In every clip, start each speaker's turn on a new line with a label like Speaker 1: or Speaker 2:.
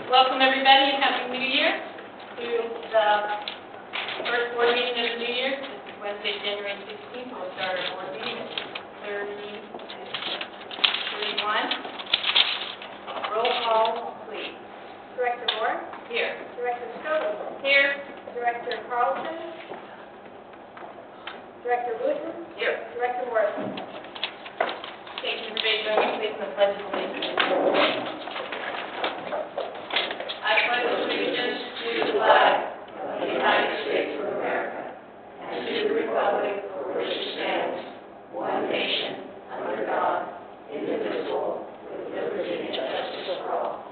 Speaker 1: Welcome everybody and Happy New Year to the first board meeting of the New Year. This is Wednesday, January 16th. We'll start our board meeting at 30:31. Roll call, please.
Speaker 2: Director Moore?
Speaker 1: Here.
Speaker 2: Director Scoble?
Speaker 1: Here.
Speaker 2: Director Carlson? Director Wooten?
Speaker 1: Here.
Speaker 2: Director Morrison?
Speaker 1: Thank you, everybody. Join me please in the Pledge of Allegiance. I pledge allegiance to the flag of the United States of America and to the republic for which it stands, one nation, under God, indivisible, with liberty and justice for all.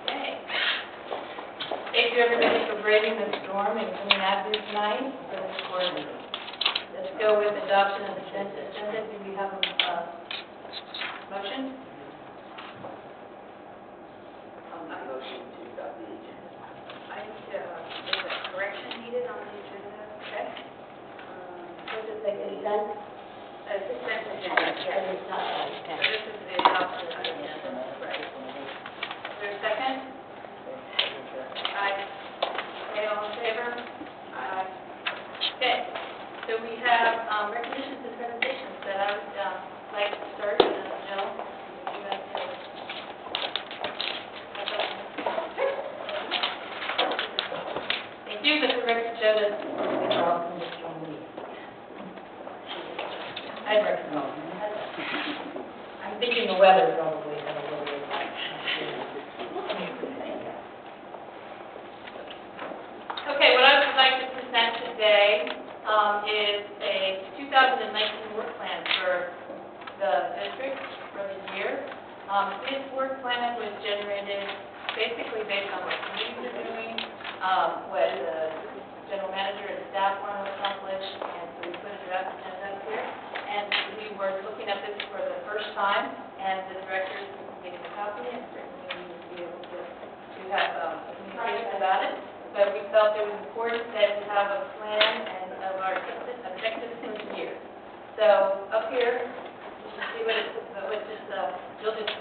Speaker 1: Okay. Thank you, everybody, for braving the storm and coming out here tonight for this board meeting. Let's go with adoption of the agenda. Do we have a motion?
Speaker 3: A motion to adopt the agenda.
Speaker 2: I need to, there's a correction needed on the agenda.
Speaker 1: Okay.
Speaker 2: What does it say, consent? Consent agenda, yes. So this is the adoption of the agenda. Right.
Speaker 1: Is there a second?
Speaker 2: Aye.
Speaker 1: Okay, all in favor? Aye. Okay, so we have recognitions and presentations that I would like to start with Jill. Would you like to? Thank you, but the record show that we're all from this one meeting. I'd recommend. I'm thinking the weather probably had a little bit like. Okay, what I would like to present today is a 2019 work plan for the district for the year. This work plan was generated basically based on what committees are doing, what the general manager and staff want to accomplish, and so we put a draft agenda up here. And we were looking at this for the first time, and the directors were getting a copy, and certainly we would be able to have communication about it. But we felt it was important that we have a plan and of our objectives for the year. So up here, you can see what Jill just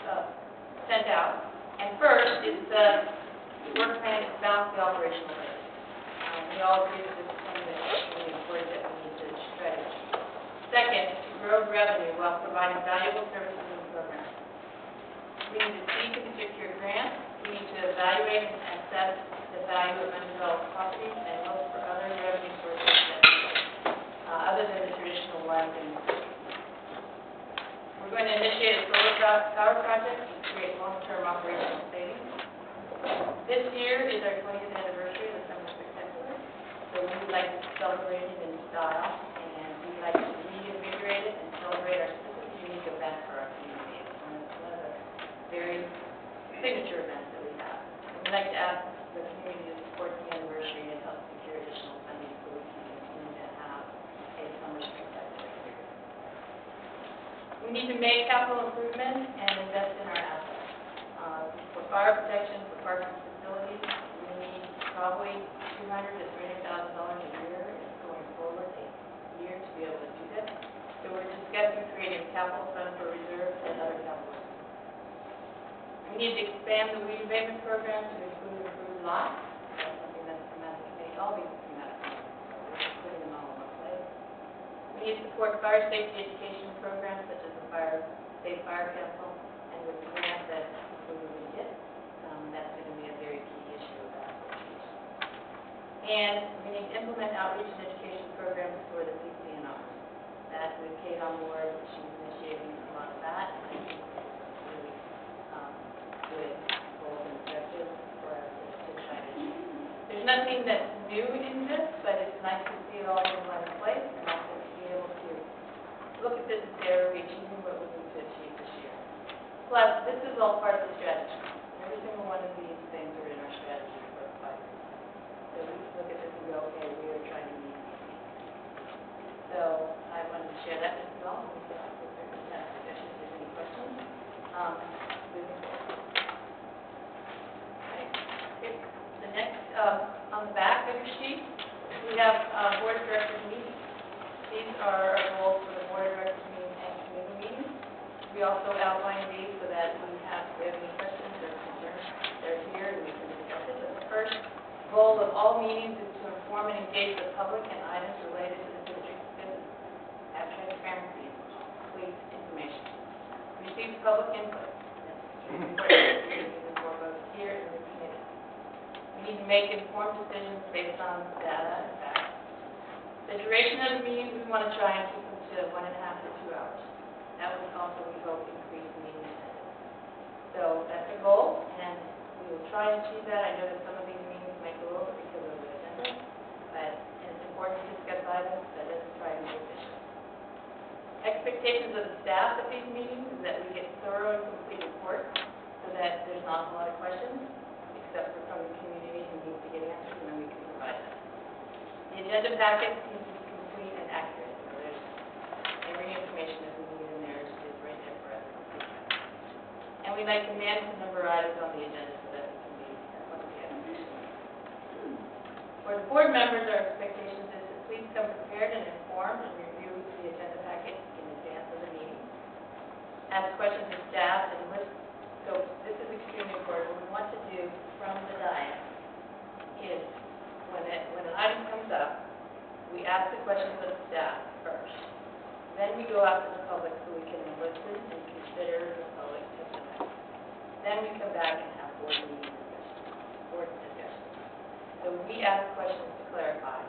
Speaker 1: sent out. And first is the work plan to balance the operational risk. We all agree that this is something that's really important that we need to try to achieve. Second is to grow revenue while providing valuable services and programs. We need to seek and secure grants. We need to evaluate and assess the value of undeveloped properties and look for other revenue sources that, other than the traditional ones. We're going to initiate a solar power project to create long-term operational savings. This year is our 20th anniversary of the Summer Spectacular, so we would like to celebrate it in style, and we'd like to reinvigorate celebrate our specific unique event for our community. It's one of the very signature events that we have. And we'd like to ask the community to support the anniversary and help secure additional funding so we can continue to have a summer spectacular here. We need to make capital improvements and invest in our assets. For fire protection, for parks and facilities, we need probably $200,000 to $300,000 a year going forward, a year to be able to do this. So we're discussing creating a capital fund for reserves and other capital. We need to expand the weed abatement program to include improved lots. That's something that's come out of the committee, all these come out of the committee. So we're putting them all in one place. We need to support fire safety education programs such as the State Fire Council, and with the grant that we will get, that's going to be a very key issue of that. And we need to implement outreach and education programs for the CCNRs. That with Kate on board, she's initiating a lot of that, and I think it's really good goals and objectives for us to try to achieve. There's nothing that's new in this, but it's nice to see it all in one place, and also to be able to look at this and say, are we achieving what we need to achieve this year? Plus, this is all part of the strategy. Every single one of these things are in our strategy for 5 years. So we can look at this and go, okay, we are trying to meet these needs. So I wanted to share that with you all. We can have discussion if there's any questions. Moving forward. Okay. Okay. The next, on the back of your sheet, we have board of directors meetings. These are our goals for the board of directors meeting and committee meetings. We also outline these so that we have, if we have any questions or concerns, they're here and we can discuss it. But the first goal of all meetings is to inform and engage the public in items related to the district's business. Have transparency, complete information. Receive public input. That's important for both here and the committee. We need to make informed decisions based on data and facts. The duration of the meetings, we want to try and keep them to 1.5 to 2 hours. That would also, we hope, increase meeting attendance. So that's a goal, and we will try and achieve that. I know that some of these meetings might go over because of the agenda, but it's important to discuss items, but let's try and be efficient. Expectations of the staff at these meetings is that we get thorough and complete reports so that there's not a lot of questions, except for from the community who needs to get answers, and then we can provide them. The agenda packet needs to be complete and accurate. So there's every information that we need in there is right there for us. And we like to manage the number of items on the agenda so that we can be once we have information. For the board members, our expectations is to please come prepared and informed and review the agenda packet in advance of the meeting. Ask questions of staff and list. So this is extremely important. What we want to do from the dais is when an item comes up, we ask the questions of the staff first. Then we go out to the public so we can listen and consider the public testimony. Then we come back and have board meeting discussion. So we ask questions to clarify,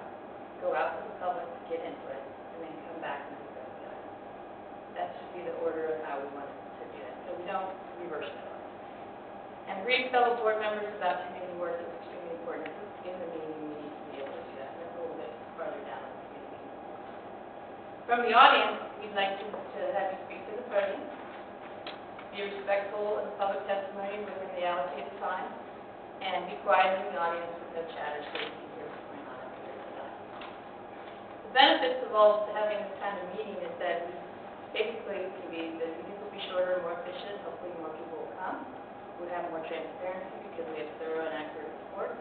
Speaker 1: go out to the public to get input, and then come back and discuss the item. That should be the order of how we want to do that. So we don't reverse that. And brief fellow board members about community work is extremely important. In the meeting, we need to be able to do that. That's a little bit farther down in the meeting. From the audience, we'd like to have you speak to the podium. Be respectful of the public testimony within the allocated time, and be quiet in the audience with no chatter so you can hear what's going on up here tonight. The benefits of all having this kind of meeting is that basically the meetings will be shorter and more efficient. Hopefully more people will come. We'll have more transparency because we have thorough and accurate reports.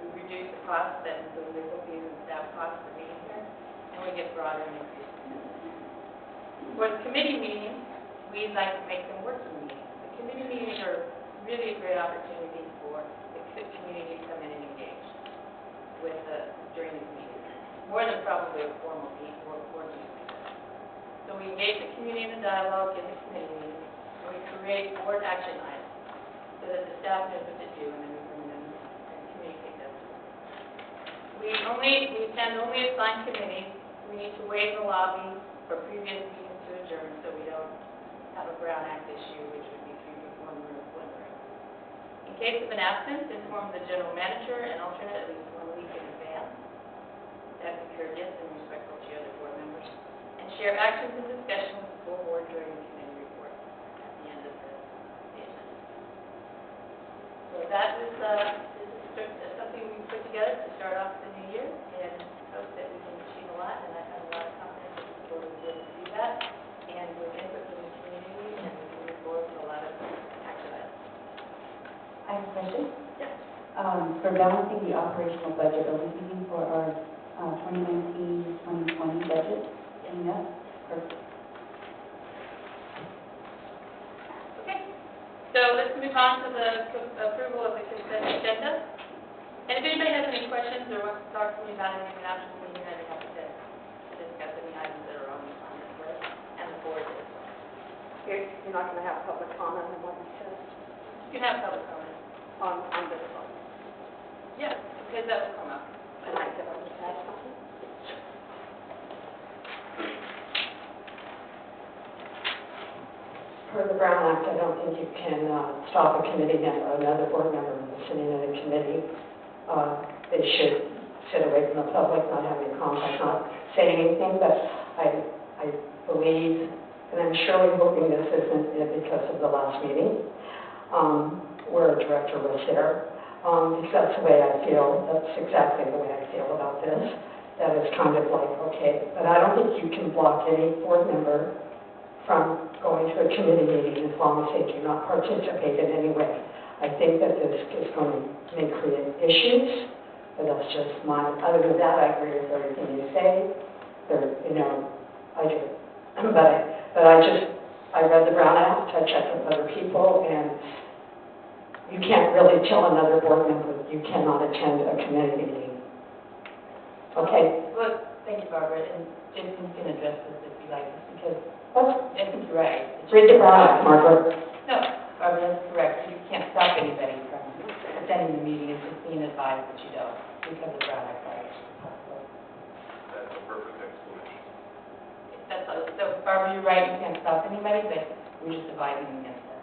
Speaker 1: We reduce the costs that include legal fees and staff costs for being here, and we get broader and increased attendance. For the committee meetings, we'd like to make them working meetings. The committee meetings are really a great opportunity for the community to come in and engage with during these meetings, more than probably a formal meeting or board meeting. So we engage the community in the dialogue in the committee meetings, and we create board action items so that the staff knows what to do, and then we bring them and communicate those. We attend only assigned committees. We need to waive the lobby for previous meetings to adjourn so we don't have a Brown Act issue, which would be 3 room, 1 room, 1 room. In case of an absence, inform the general manager and alternate at least 1 week in advance. That would be courteous and respectful to your other board members. And share actions and discussions
Speaker 4: For balancing the operational budget, are we looking for our 2019-2020 budget? Yes. Perfect.
Speaker 1: Okay, so let's move on to the approval of the consent agenda. And if anybody has any questions or wants to talk to me about anything after the meeting, I'd be happy to discuss any items that are on this list and the board as well.
Speaker 2: You're not going to have public comment on what you said
Speaker 1: You can have public comment.
Speaker 2: on this one.
Speaker 1: Yeah, because that will come up.
Speaker 2: And I said, I'll just add something.
Speaker 5: Per the Brown Act, I don't think you can stop a committee member, another board member from sitting in a committee. They should sit away from the public, not having contact, not saying anything, but I believe, and I'm surely hoping this isn't it because of the last meeting, where a director was there, because that's the way I feel, that's exactly the way I feel about this. That is kind of like, okay, but I don't think you can block any board member from going to a committee meeting as long as they do not participate in any way. I think that this is going to may create issues, but that's just my, other than that, I agree with everything you say. There, you know, I do. But I read the Brown Act, I checked with other people, and you can't really tell another board member you cannot attend a committee meeting. Okay?
Speaker 4: Well, thank you, Barbara, and Jason can address this if you like, because
Speaker 5: Well,
Speaker 4: I think you're right.
Speaker 5: read the Brown Act, Margaret.
Speaker 4: No, Barbara, that's correct. You can't stop anybody from attending the meeting. It's just being advised that you don't, because of Brown Act violation.
Speaker 6: That's a perfect explanation.
Speaker 4: That's all. So Barbara, you're right, you can't stop anybody, but we're just advising against that.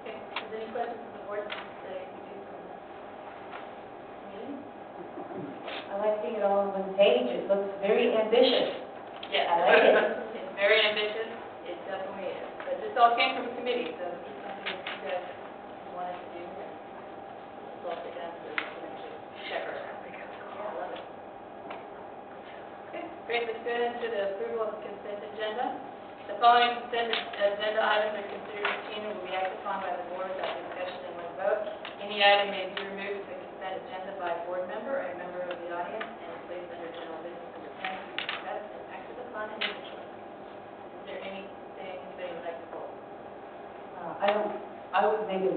Speaker 1: Okay, is there any questions from the board that I can do from the meeting?
Speaker 4: I like seeing it all on one page. It looks very ambitious.
Speaker 1: Yes.
Speaker 4: I like it.
Speaker 1: It's very ambitious, it definitely is. But this all came from committee, so it's something that you guys wanted to do. It's all sit down to actually check our out. Yeah, I love it. Okay, great, let's go into the approval of the consent agenda. The following consent agenda items are considered routine and will be acted upon by the board without discussion and one vote. Any item may be removed from the consent agenda by a board member or a member of the audience and placed under general business number 10 to be discussed and acted upon individually. Is there anything anybody would like to pull?
Speaker 4: I would make a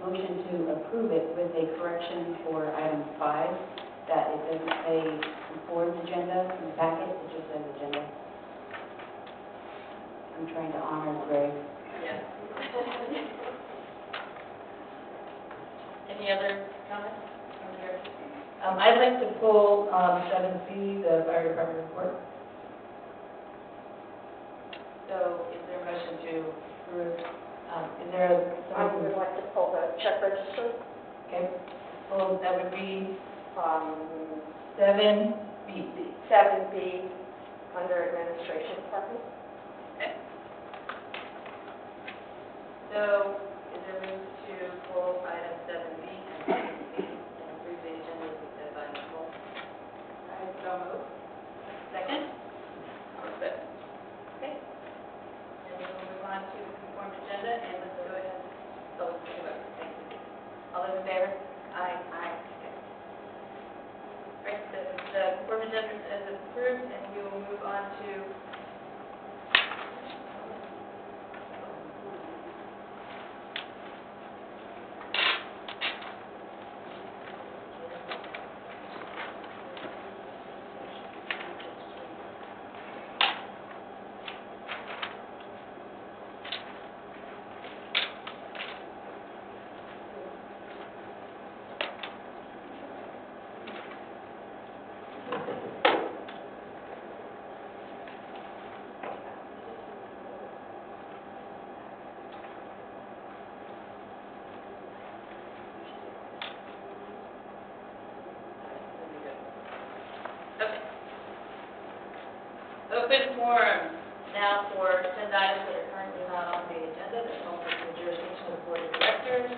Speaker 4: motion to approve it with a correction for item 5, that it doesn't say board agenda in the packet, it just says agenda. I'm trying to honor Greg.
Speaker 1: Yes. Any other comments from the director?
Speaker 4: I'd like to pull 7C, the fire department report.
Speaker 1: So is there a motion to approve?
Speaker 4: Is there a,
Speaker 2: I would like to pull the check register.
Speaker 4: okay, well, that would be 7B.
Speaker 2: 7B under administration department.
Speaker 1: Okay. So is there room to pull item 7B and 7C and approve the agenda as said by Nicole? I so move. Second? Okay. And then we'll move on to the conform agenda, and let's go ahead. Oh, let's take a vote. Thank you. All those in favor? Aye. Aye. Okay. Great, the conform agenda is approved, and we will move on to open forum now for agenda items that are currently not on the agenda that fall under the jurisdiction of the board of directors.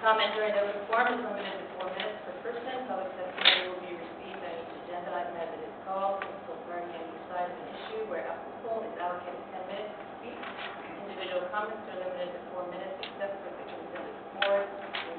Speaker 1: Comment during open forum is limited to 4 minutes per person. Public testimony will be received on each agenda item as it is called. Principal party on each side of an issue where applicable is allocated 10 minutes to speak. Individual comments are limited to 4 minutes except for the consent of the board. When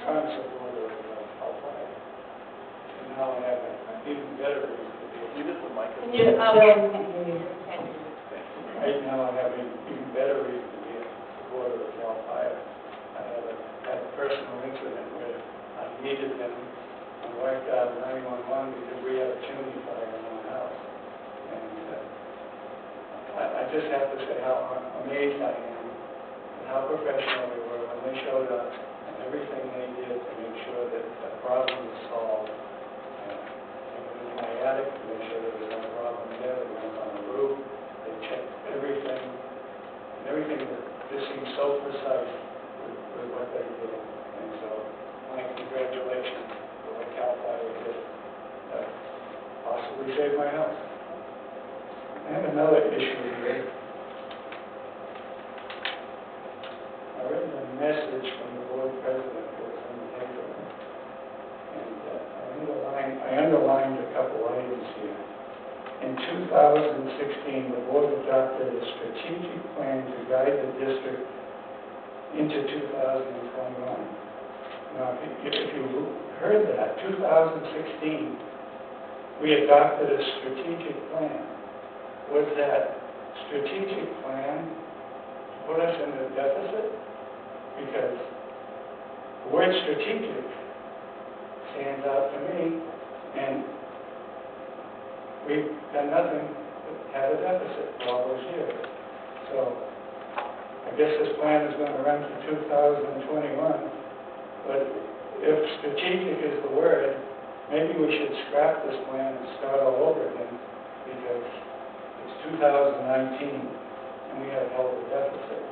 Speaker 7: strong supporter of Cal Fire. And now I have an even better reason to be.
Speaker 6: Can you just the mic?
Speaker 1: Can
Speaker 4: Bill,
Speaker 1: you,
Speaker 4: can't hear you.
Speaker 7: Right now, I have an even better reason to be a supporter of Cal Fire. I had a personal incident where I needed them. My wife dialed 911 because we had a chimney fire in our house. And I just have to say how amazed I am and how professional they were when they showed up and everything they did to make sure that the problem was solved. They went into my attic to make sure there was no problem there. They went on the roof. They checked everything, and everything just seemed so precise with what they did. And so, my congratulations for what Cal Fire did. Possibly saved my house. I have another issue here. I read a message from the board president that was in the paper, and I underlined a couple items here. In 2016, the board adopted a strategic plan to guide the district into 2021. Now, if you heard that, 2016, we adopted a strategic plan. Was that strategic plan to put us in a deficit? Because the word strategic stands out to me, and we've done nothing but had a deficit for all those years. So I guess this plan is going to run to 2021. But if strategic is the word, maybe we should scrap this plan and start all over again, because it's 2019 and we have held a deficit.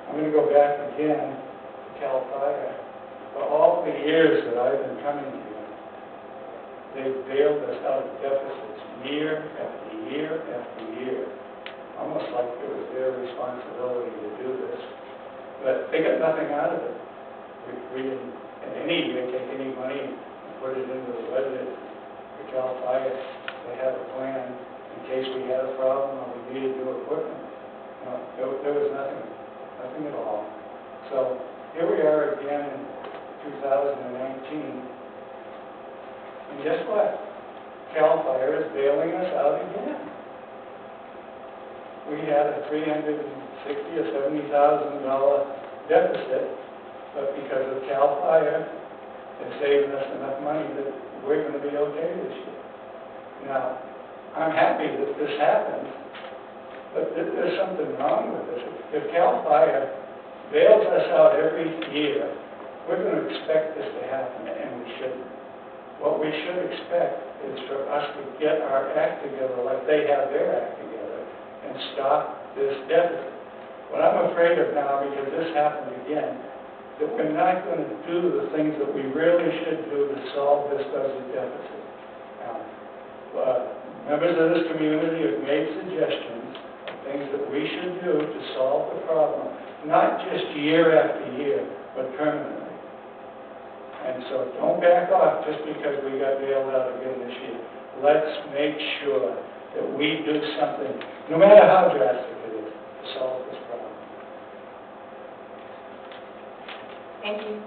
Speaker 7: I'm going to go back again to Cal Fire. For all the years that I've been coming here, they've bailed us out of deficits year after year after year. Almost like it was their responsibility to do this. But they got nothing out of it. We didn't, in any year, take any money and put it into the budget for Cal Fire. They had a plan in case we had a problem or we needed new equipment. No, there was nothing at all. So here we are again in 2019. And guess what? Cal Fire is bailing us out again. We had a $360,000 or $70,000 deficit, but because of Cal Fire, they're saving us enough money that we're going to be okay this year. Now, I'm happy that this happened, but there's something wrong with this. If Cal Fire bails us out every year, we're going to expect this to happen, and we shouldn't. What we should expect is for us to get our act together like they have their act together and stop this deficit. What I'm afraid of now, because this happened again, that we're not going to do the things that we really should do to solve this budget deficit. Now, members of this community have made suggestions of things that we should do to solve the problem, not just year after year, but permanently. And so don't back off just because we got bailed out again this year. Let's make sure that we do something, no matter how drastic it is, to solve this problem.
Speaker 1: thank you.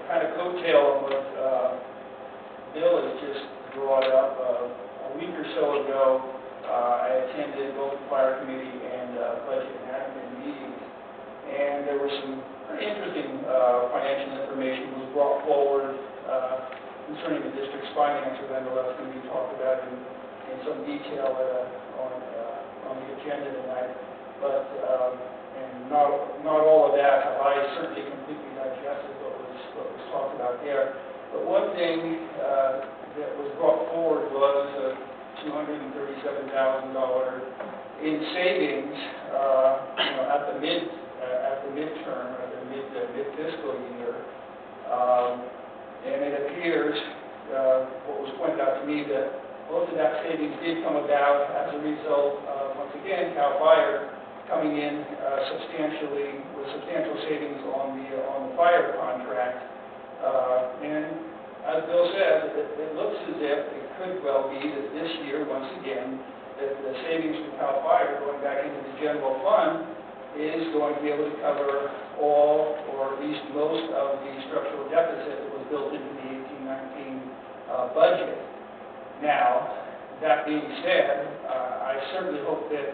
Speaker 7: Kind of coattail on what Bill has just brought up. A week or so ago, I attended both the fire committee and budget and admin meetings, and there was some pretty interesting financial information was brought forward concerning the district's finances. I know that's going to be talked about in some detail on the agenda tonight, but and not all of that have I certainly completely digested what was talked about there. But one thing that was brought forward was $237,000 in savings, at the midterm, or the mid fiscal year, and it appears what was pointed out to me that most of that savings did come about as a result of, once again, Cal Fire coming in substantially, with substantial savings on the fire contract. And as Bill says, it looks as if it could well be that this year, once again, that the savings from CAL FIRE going back into the general fund is going to be able to cover all, or at least most of the structural deficit that was built into the 18-19 budget. Now, that being said, I certainly hope that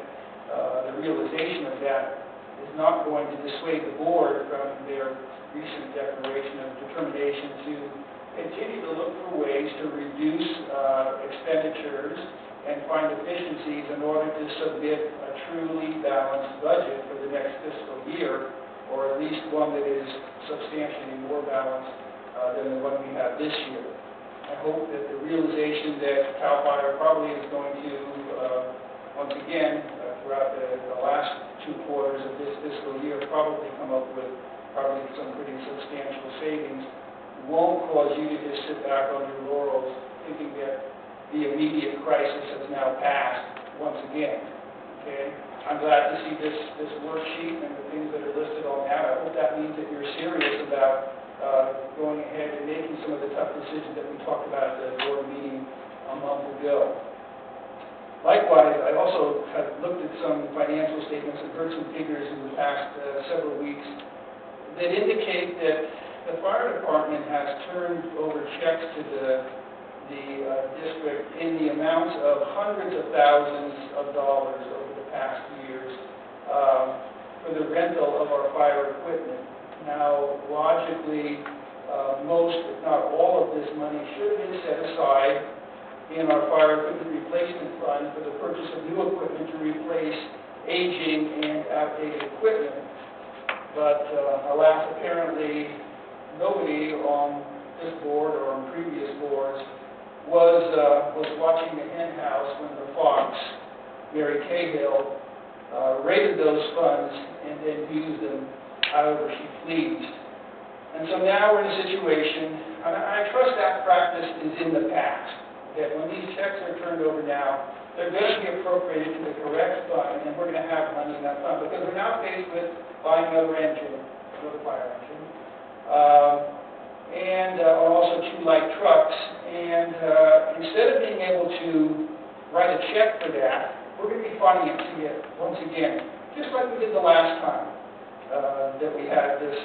Speaker 7: the realization of that is not going to dissuade the board from their recent declaration of determination to continue to look for ways to reduce expenditures and find efficiencies in order to submit a truly balanced budget for the next fiscal year, or at least one that is substantially more balanced than the one we have this year. I hope that the realization that CAL FIRE probably is going to, once again, throughout the last 2 quarters of this fiscal year, probably come up with probably some pretty substantial savings, won't cause you to just sit back on your laurels thinking that the immediate crisis has now passed once again. Okay? I'm glad to see this worksheet and the things that are listed on that. I hope that means that you're serious about going ahead and making some of the tough decisions that we talked about at the board meeting a month ago. Likewise, I also have looked at some financial statements and heard some figures in the past several weeks that indicate that the fire department has turned over checks to the district in the amounts of hundreds of thousands of dollars over the past years for the rental of our fire equipment. Now, logically, most, if not all, of this money should have been set aside in our fire equipment replacement fund for the purchase of new equipment to replace aging and outdated equipment. But alas, apparently nobody on this board or on previous boards was watching the hen house when the fox, Mary Cahill, raided those funds and then used them however she pleased. And so now we're in a situation, and I trust that practice is in the past, that when these checks are turned over now, they're going to be appropriated to the correct fund, and we're going to have money in that fund, because we're now faced with buying another engine, another fire engine, and also 2 light trucks. And instead of being able to write a check for that, we're going to be financing it once again, just like we did the last time that we had this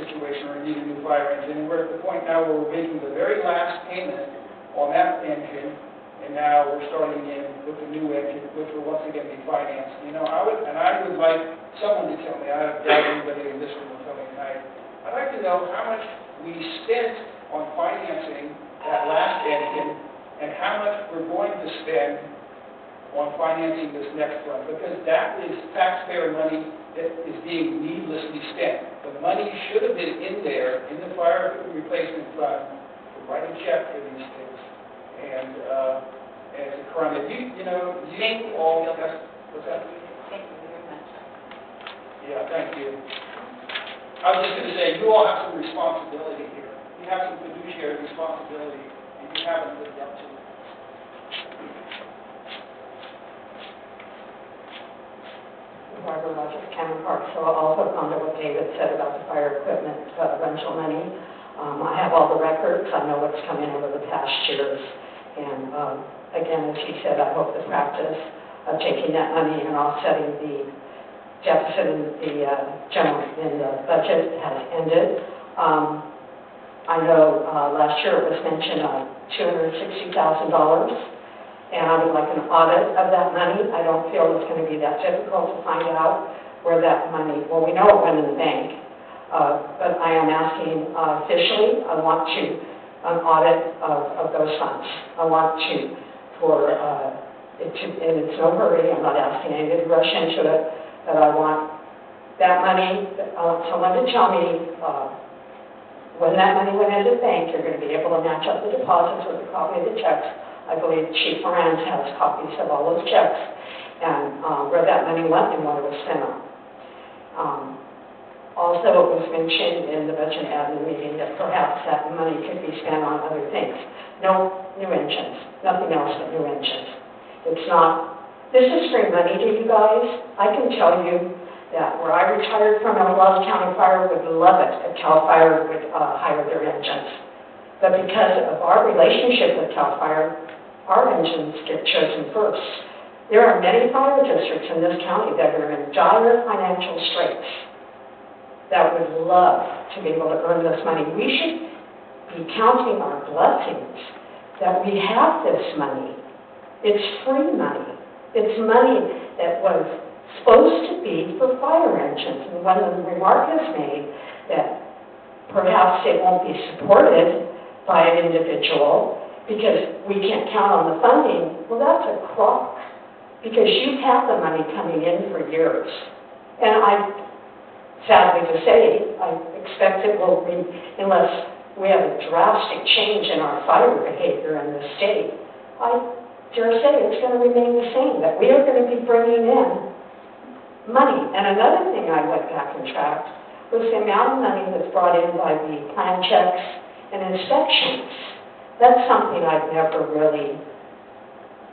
Speaker 7: situation where we needed a new fire engine. And we're at the point now where we're making the very last payment on that engine, and now we're starting in with the new engine, which will once again be financed. You know, I would like someone to tell me, I doubt anybody in this room will tell me tonight, I'd like to know how much we spent on financing that last engine and how much we're going to spend on financing this next one, because that is taxpayer money that is being needlessly spent. The money should have been in there, in the fire replacement fund, to write a check for these things. And it's a crime. You know, you all, what's that?
Speaker 4: Thank you very much.
Speaker 7: Yeah, thank you. I was just going to say, you all have some responsibility here. You have some fiduciary responsibility, and you haven't lived up to it.
Speaker 5: Barbara Rogers, Cameron Park. So I'll hook on to what David said about the fire equipment rental money. I have all the records. I know what's come in over the past years. And again, as he said, I hope the practice of taking that money and offsetting the deficit in the budget has ended. I know last year it was mentioned $260,000. And I would like an audit of that money. I don't feel it's going to be that difficult to find out where that money, well, we know it went in the bank, but I am asking officially, I want an audit of those funds. I want and it's no hurry, I'm not asking anybody to rush into it, but I want that money, I want someone to tell me when that money went into the bank, you're going to be able to match up the deposits with a copy of the checks. I believe Chief Moran has copies of all those checks and where that money went and what it was spent on. Also, it was mentioned in the budget admin meeting that perhaps that money could be spent on other things. No new engines, nothing else but new engines. It's not This is free money to you guys. I can tell you that where I retired from, Los County Fire would love it if CAL FIRE would hire their engines. But because of our relationship with CAL FIRE, our engines get chosen first. There are many fire districts in this county that are in dire financial straits that would love to be able to earn this money. We should be counting our blessings that we have this money. It's free money. It's money that was supposed to be for fire engines. And when the remark is made that perhaps it won't be supported by an individual because we can't count on the funding, well, that's a crock, because you've had the money coming in for years. And sadly to say, I expect it will be, unless we have a drastic change in our fire behavior in the state, I dare say it's going to remain the same, that we are going to be bringing in money. And another thing I went back and tracked was the amount of money that's brought in by the plan checks and inspections. That's something I've never really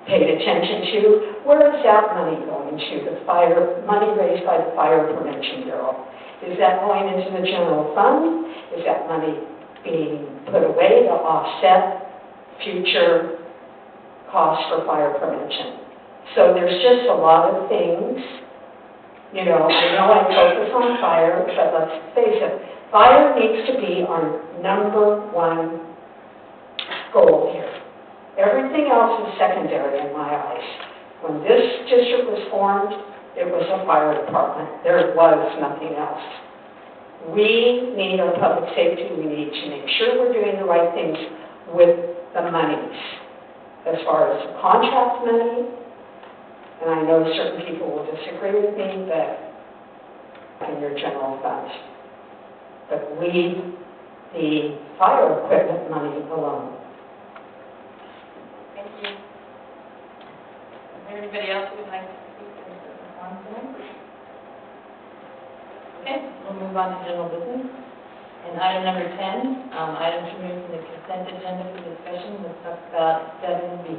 Speaker 5: paid attention to. Where is that money going to? The fire, money raised by the Fire Prevention Bureau. Is that going into the general fund? Is that money being put away to offset future costs for fire prevention? So there's just a lot of things. You know I focus on fire, but let's face it, fire needs to be our number one goal here. Everything else is secondary in my eyes. When this district was formed, it was a fire department. There was nothing else. We need our public safety. We need to make sure we're doing the right things with the monies. As far as contract money, and I know certain people will disagree with me, but in your general funds. But leave the fire equipment money alone.
Speaker 1: Thank you. Is there anybody else who would like to speak to Mr. Performance tonight? Okay, we'll move on to general business. And item number 10, items removed from the consent agenda for discussion. Let's talk about 7B.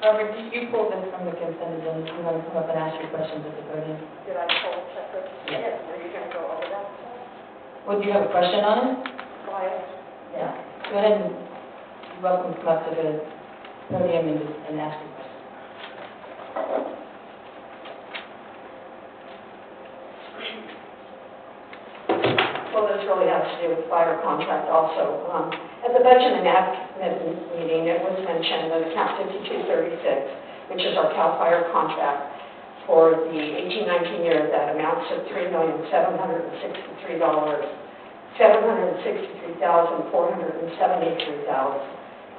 Speaker 1: Robert, did you pull this from the consent agenda? Do you want to come up and ask your questions at the podium?
Speaker 2: Did I pull separate?
Speaker 1: Yes.
Speaker 2: Were you going to go over that?
Speaker 1: Well, do you have a question on it?
Speaker 2: Why?
Speaker 1: Yeah. Go ahead and, you're welcome to come up to the podium and ask your question.
Speaker 5: Well, this really has to do with fire contract also. At the Budget and Admin meeting, it was mentioned that account 5236, which is our CAL FIRE contract for the 18-19 year, that amounts to $3,763,473,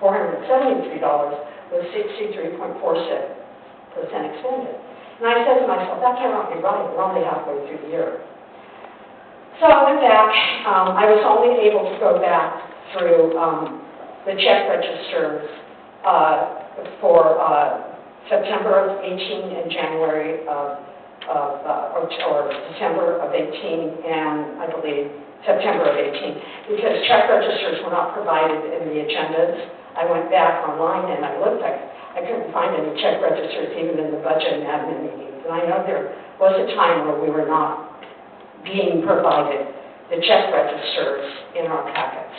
Speaker 5: was 63.46% expended. And I said to myself, that cannot be right. We're only halfway through the year. So I went back. I was only able to go back through the check registers for September of 18 and January or December of 18 and I believe September of 18, because check registers were not provided in the agendas. I went back online and I looked. I couldn't find any check registers even in the Budget and Admin meetings. And I know there was a time where we were not being provided the check registers in our packets.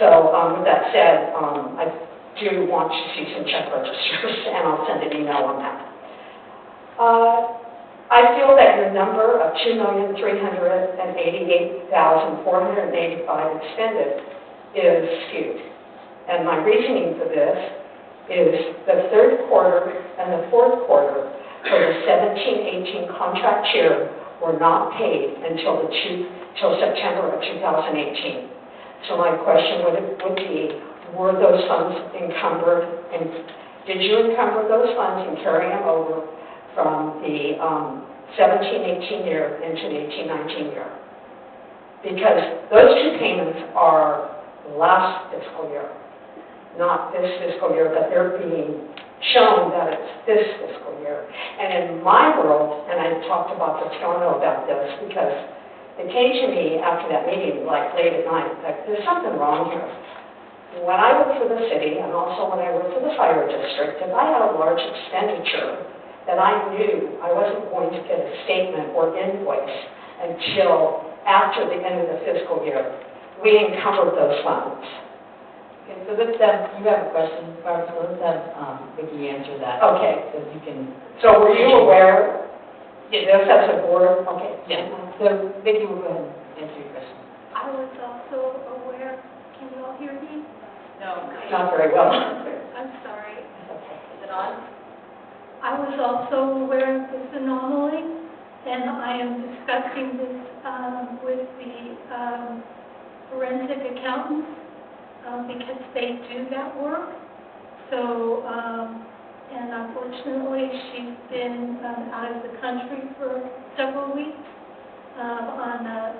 Speaker 5: So with that said, I do want to see some check registers, and I'll send an email on that. I feel that your number of $2,388,485 expended is skewed. And my reasoning for this is the third quarter and the fourth quarter for the 17-18 contract year were not paid until September of 2018. So my question would be, were those funds encumbered, and did you encumber those funds and carry them over from the 17-18 year into the 18-19 year? Because those two payments are last fiscal year, not this fiscal year, but they're being shown that it's this fiscal year. And in my world, and I talked about the Toronto about this, because They came to me after that meeting, like late at night, like, there's something wrong here. When I worked for the city, and also when I worked for the fire district, if I had a large expenditure that I knew I wasn't going to get a statement or invoice until after the end of the fiscal year, we encumbered those funds.
Speaker 4: Okay, so let's have, you have a question, Barbara, so let's have Vicki answer that.
Speaker 5: Okay.
Speaker 4: So you can,
Speaker 5: So were you aware,
Speaker 4: yes,
Speaker 5: this as a board? Okay.
Speaker 4: yes. So Vicki will go ahead and answer your question.
Speaker 2: I was also aware, can you all hear me?
Speaker 1: No.
Speaker 5: Not very well.
Speaker 2: I'm sorry.
Speaker 1: Is it on?
Speaker 2: I was also aware of this anomaly, and I am discussing this with the forensic accountants because they do that work. So, and unfortunately, she's been out of the country for several weeks on a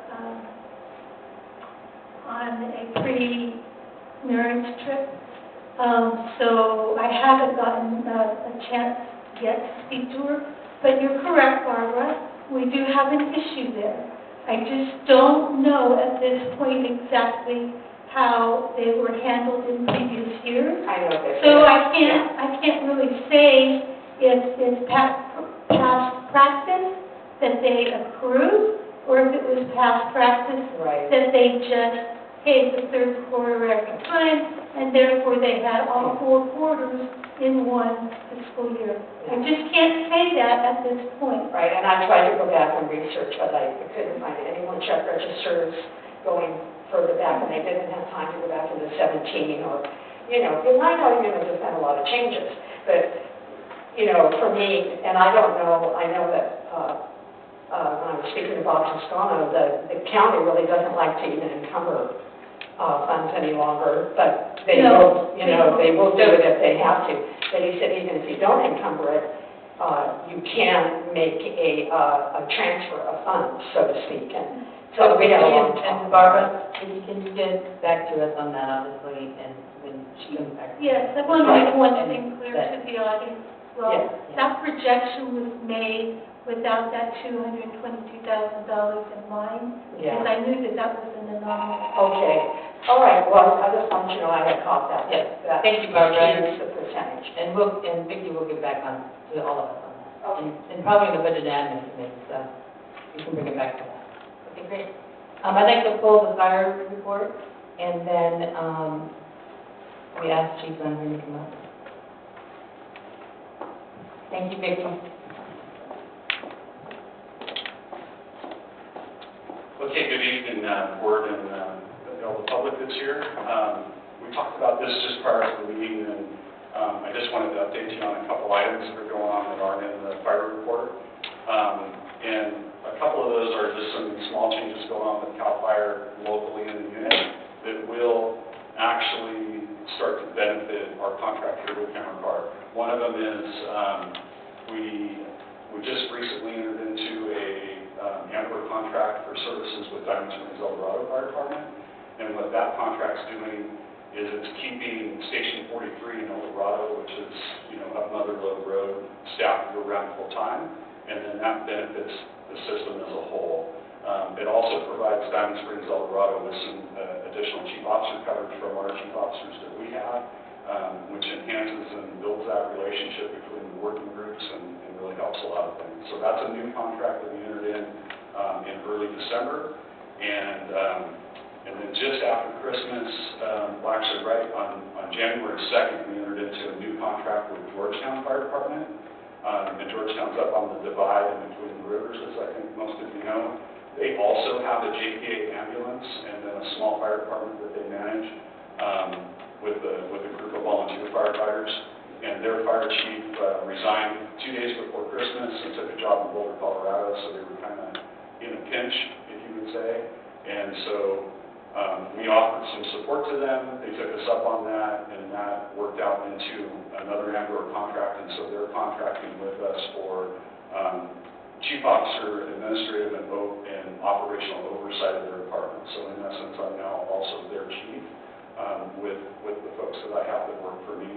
Speaker 2: pre-marriage trip. So I haven't gotten a chance yet to speak to her. But you're correct, Barbara. We do have an issue there. I just don't know at this point exactly how they were handled in previous years.
Speaker 5: I know that.
Speaker 2: So I can't really say if it's past practice that they approved, or if it was past practice
Speaker 5: Right.
Speaker 2: that they just paid the third quarter every time, and therefore they had all 4 quarters in one fiscal year. I just can't say that at this point.
Speaker 5: Right, and I tried to go back and research, but I couldn't find anyone check registers going further back, and they didn't have time to go back into 17 or, you know, because I know, you know, there's been a lot of changes, but, you know, for me, and I don't know, I know that when I was speaking to Bob Toscano, the county really doesn't like to even encumber funds any longer, but they will, you know, they will do it if they have to. But he said even if you don't encumber it, you can make a transfer of funds, so to speak. And so we have a long talk.
Speaker 4: And Barbara, can you get back to us on that, obviously, and when she comes back?
Speaker 2: Yes, I want to make one thing clear to the audience. Well,
Speaker 5: Yes.
Speaker 2: that projection was made without that $222,000 in mind,
Speaker 5: Yeah.
Speaker 2: because I knew that that was an anomaly.
Speaker 5: Okay, all right, well, I just want you to know I had caught that.
Speaker 4: Yes.
Speaker 5: That
Speaker 4: Thank you, Barbara.
Speaker 5: is the percentage.
Speaker 4: And Vicki will get back on to all of us on that.
Speaker 5: Okay.
Speaker 4: And probably the budget admin committee, so we can bring it back to that. Okay, great. I'd like to pull the fire report, and then, we ask Chief Landry to come up. Thank you, Vicki.
Speaker 6: Okay, good evening, board and all the public that's here. We talked about this just prior to the meeting, and I just wanted to update you on a couple items that are going on that aren't in the fire report. And a couple of those are just some small changes going on with CAL FIRE locally in the unit that will actually start to benefit our contractor with Cameron Park. One of them is we just recently entered into a Amber contract for services with Diamond Springs El Dorado Fire Department. And what that contract's doing is it's keeping Station 43 in El Dorado, which is, you know, up Mother Lode Road, staffed year-round full-time, and then that benefits the system as a whole. It also provides Diamond Springs El Dorado with some additional chief officer coverage from our chief officers that we have, which enhances and builds that relationship between the working groups and really helps a lot of things. So that's a new contract that we entered in early December, and then just after Christmas, well actually right on January 2nd, we entered into a new contract with Georgetown Fire Department, and Georgetown's up on the divide in between the rivers, as I think most of you know. They also have a JPA ambulance and then a small fire department that they manage with a group of volunteer firefighters. And their fire chief resigned 2 days before Christmas and took a job in Boulder, Colorado, so they were kind of in a pinch, if you would say. And so we offered some support to them. They took us up on that, and that worked out into another Amber contract, and so they're contracting with us for chief officer, administrative, and operational oversight of their department. So in essence, I'm now also their chief with the folks that I have that work for me,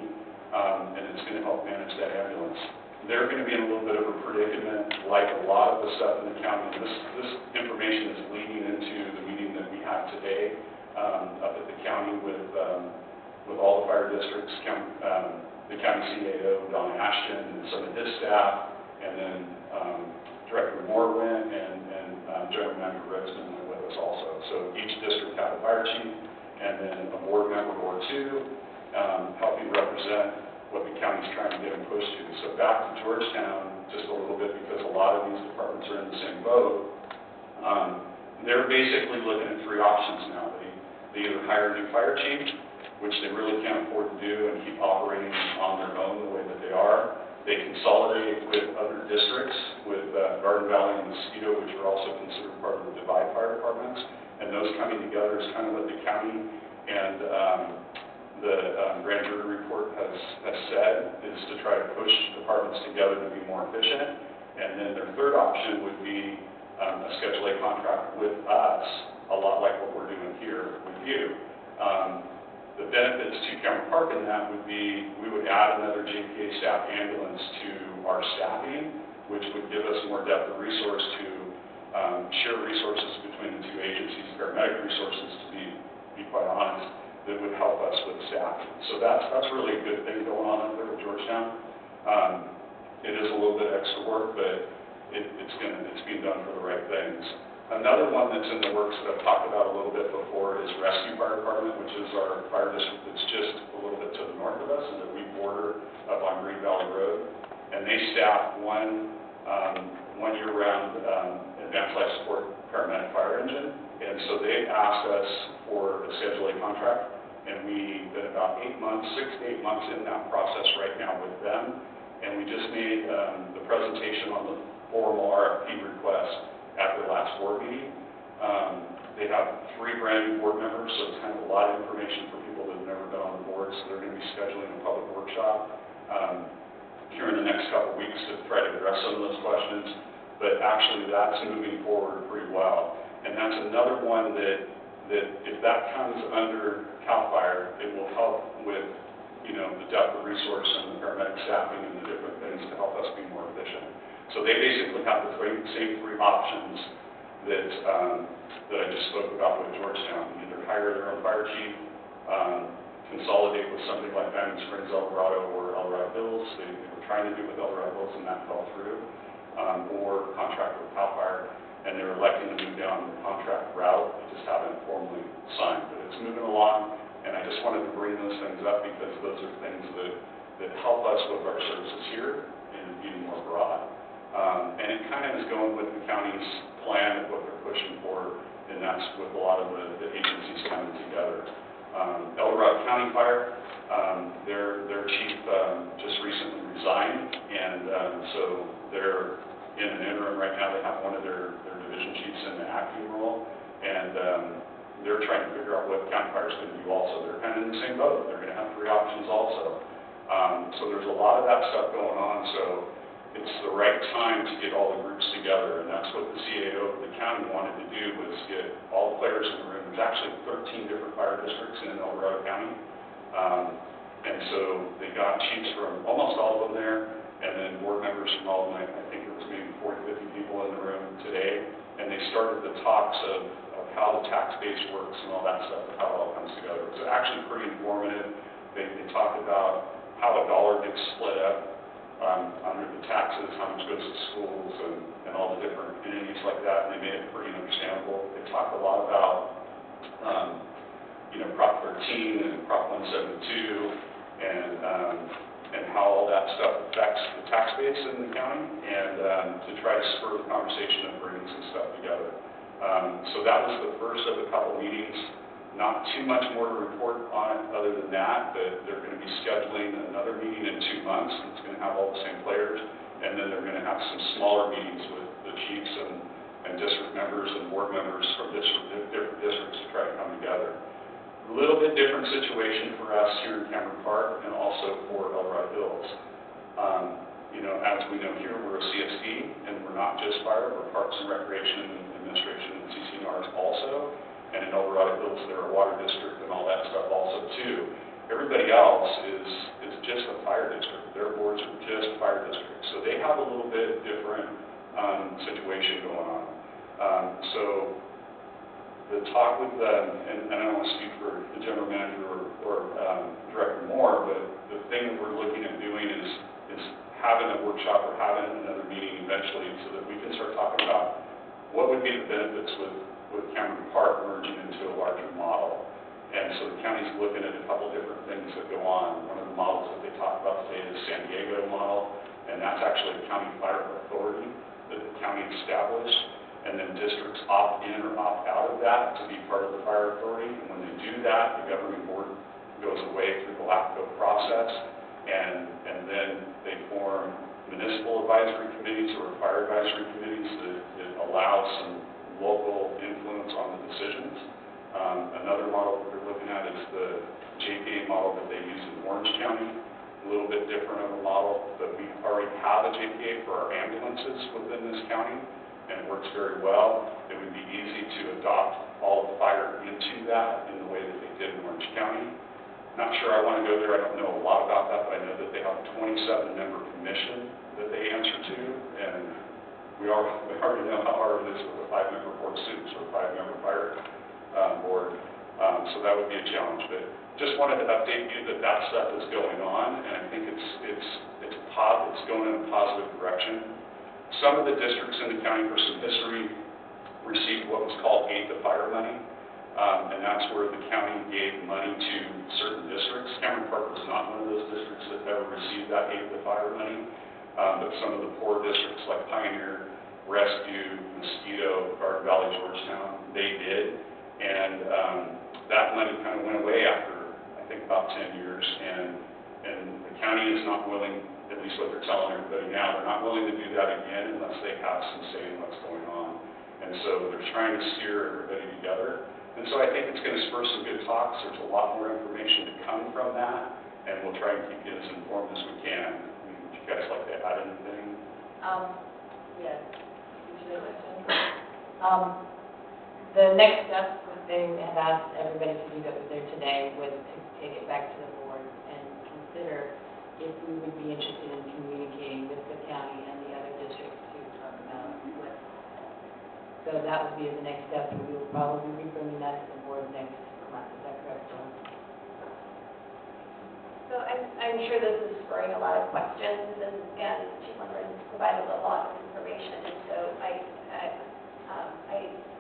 Speaker 6: and it's going to help manage that ambulance. they're going to be in a little bit of a predicament, like a lot of the stuff in the county. This information is leading into the meeting that we have today up at the county with all the fire districts, the county CAO, Don Ashton, and some of his staff, and then Director Morwin and General Manager Ritzman are with us also. So each district has a fire chief, and then a board member or two helping represent what the county's trying to get them pushed to. So back to Georgetown, just a little bit, because a lot of these departments are in the same boat. They're basically looking at three options now. They either hire a new fire chief, which they really can't afford to do and keep operating on their own the way that they are. They consolidate with other districts, with Garden Valley and Mosquito, which are also considered part of the Divide Fire Departments. And those coming together is kind of what the county and the grand jury report has said, is to try to push departments together to be more efficient. And then their third option would be a Schedule A contract with us, a lot like what we're doing here with you. The benefits to Cameron Park in that would be, we would add another JPA staff ambulance to our staffing, which would give us more depth of resource to share resources between the two agencies, paramedic resources, to be quite honest, that would help us with staffing. So that's really a good thing going on up there with Georgetown. It is a little bit extra work, but it's being done for the right things. Another one that's in the works that I've talked about a little bit before is Rescue Fire Department, which is our fire district that's just a little bit to the north of us, and that we border up on Green Valley Road. And they staff one year-round advanced life support paramedic fire engine. And so they asked us for a Schedule A contract, and we've been about 6 to 8 months in that process right now with them. And we just made the presentation on the formal RFP request at their last board meeting. They have 3 brand new board members, so it's kind of a lot of information for people that have never been on the board, so they're going to be scheduling a public workshop here in the next couple of weeks to try to address some of those questions. But actually, that's moving forward pretty well. And that's another one that if that comes under CAL FIRE, it will help with, the depth of resource and the paramedic staffing and the different things to help us be more efficient. So they basically have the same 3 options that I just spoke about with Georgetown. Either hire their own fire chief, consolidate with something like Diamond Springs, El Dorado, or El Dorado Hills. They were trying to do with El Dorado Hills, and that fell through. Or contract with CAL FIRE, and they're electing to move down the contract route. They just haven't formally signed, but it's moving along. And I just wanted to bring those things up because those are things that help us with our services here and being more broad. And it kind of is going with the county's plan of what they're pushing for, and that's with a lot of the agencies coming together. El Dorado County Fire, their chief just recently resigned, and so they're in an interim right now. They have one of their division chiefs in the acting role, and they're trying to figure out what county fire is going to do also. They're kind of in the same boat. They're going to have 3 options also. So there's a lot of that stuff going on. So it's the right time to get all the groups together, and that's what the CAO of the county wanted to do, was get all the players in the room. There's actually 13 different fire districts in El Dorado County, and so they got chiefs from almost all of them there, and then board members from all of them. I think it was maybe 40, 50 people in the room today, and they started the talks of how the tax base works and all that stuff, and how it all comes together. It's actually pretty informative. They talked about how a dollar gets split up under the taxes, how much goes to schools, and all the different entities like that, and they made it pretty understandable. They talked a lot about, Prop 13 and Prop 172, and how all that stuff affects the tax base in the county, and to try to spur the conversation of bringing some stuff together. So that was the first of a couple meetings. Not too much more to report on it other than that, but they're going to be scheduling another meeting in 2 months. It's going to have all the same players, and then they're going to have some smaller meetings with the chiefs and district members and board members from different districts to try to come together. A little bit different situation for us here in Cameron Park and also for El Dorado Hills. As we know here, we're a CSD, and we're not just fire, we're Parks and Recreation Administration and CCNRs also. And in El Dorado Hills, they're a water district and all that stuff also too. Everybody else is just a fire district. Their boards are just fire districts. So they have a little bit different situation going on. So the talk with them, and I don't want to speak for the general manager or Director Moore, but the thing that we're looking at doing is having a workshop or having another meeting eventually so that we can start talking about what would be the benefits with Cameron Park merging into a larger model. And so the county's looking at a couple different things that go on. One of the models that they talk about today is San Diego model, and that's actually a county fire authority that the county established. And then districts opt in or opt out of that to be part of the fire authority. And when they do that, the governing board goes away through the LAFCO process, and then they form municipal advisory committees or fire advisory committees that allow some local influence on the decisions. Another model that we're looking at is the JPA model that they use in Orange County. A little bit different of a model, but we already have a JPA for our ambulances within this county, and it works very well. It would be easy to adopt all of fire into that in the way that they did in Orange County. Not sure I want to go there. I don't know a lot about that, but I know that they have a 27-member commission that they answer to, and we already know how hard it is with a 5-member board of soups or a 5-member fire board. So that would be a challenge. But just wanted to update you that stuff is going on, and I think it's going in a positive direction. Some of the districts in the county, for some history, received what was called Aid to Fire money, and that's where the county gave money to certain districts. Cameron Park was not one of those districts that ever received that Aid to Fire money, but some of the poor districts like Pioneer, Rescue, Mosquito, Garden Valley, Georgetown, they did, and that money kind of went away after, I think, about 10 years, and the county is not willing, at least what they're telling everybody now, they're not willing to do that again unless they have some say in what's going on. And so they're trying to steer everybody together. And so I think it's going to spur some good talks. There's a lot more information to come from that, and we'll try and keep you as informed as we can. I mean, would you guys like to add anything?
Speaker 4: Yes. The next step that they have asked everybody to do that was there today was to take it back to the board and consider if we would be interested in communicating with the county and the other districts to talk about what. So that would be the next step, and we will probably be bringing that to the board next month. Is that correct, John?
Speaker 8: So I'm sure this is spurring a lot of questions, and Chief Lundgren provided a lot of information, and so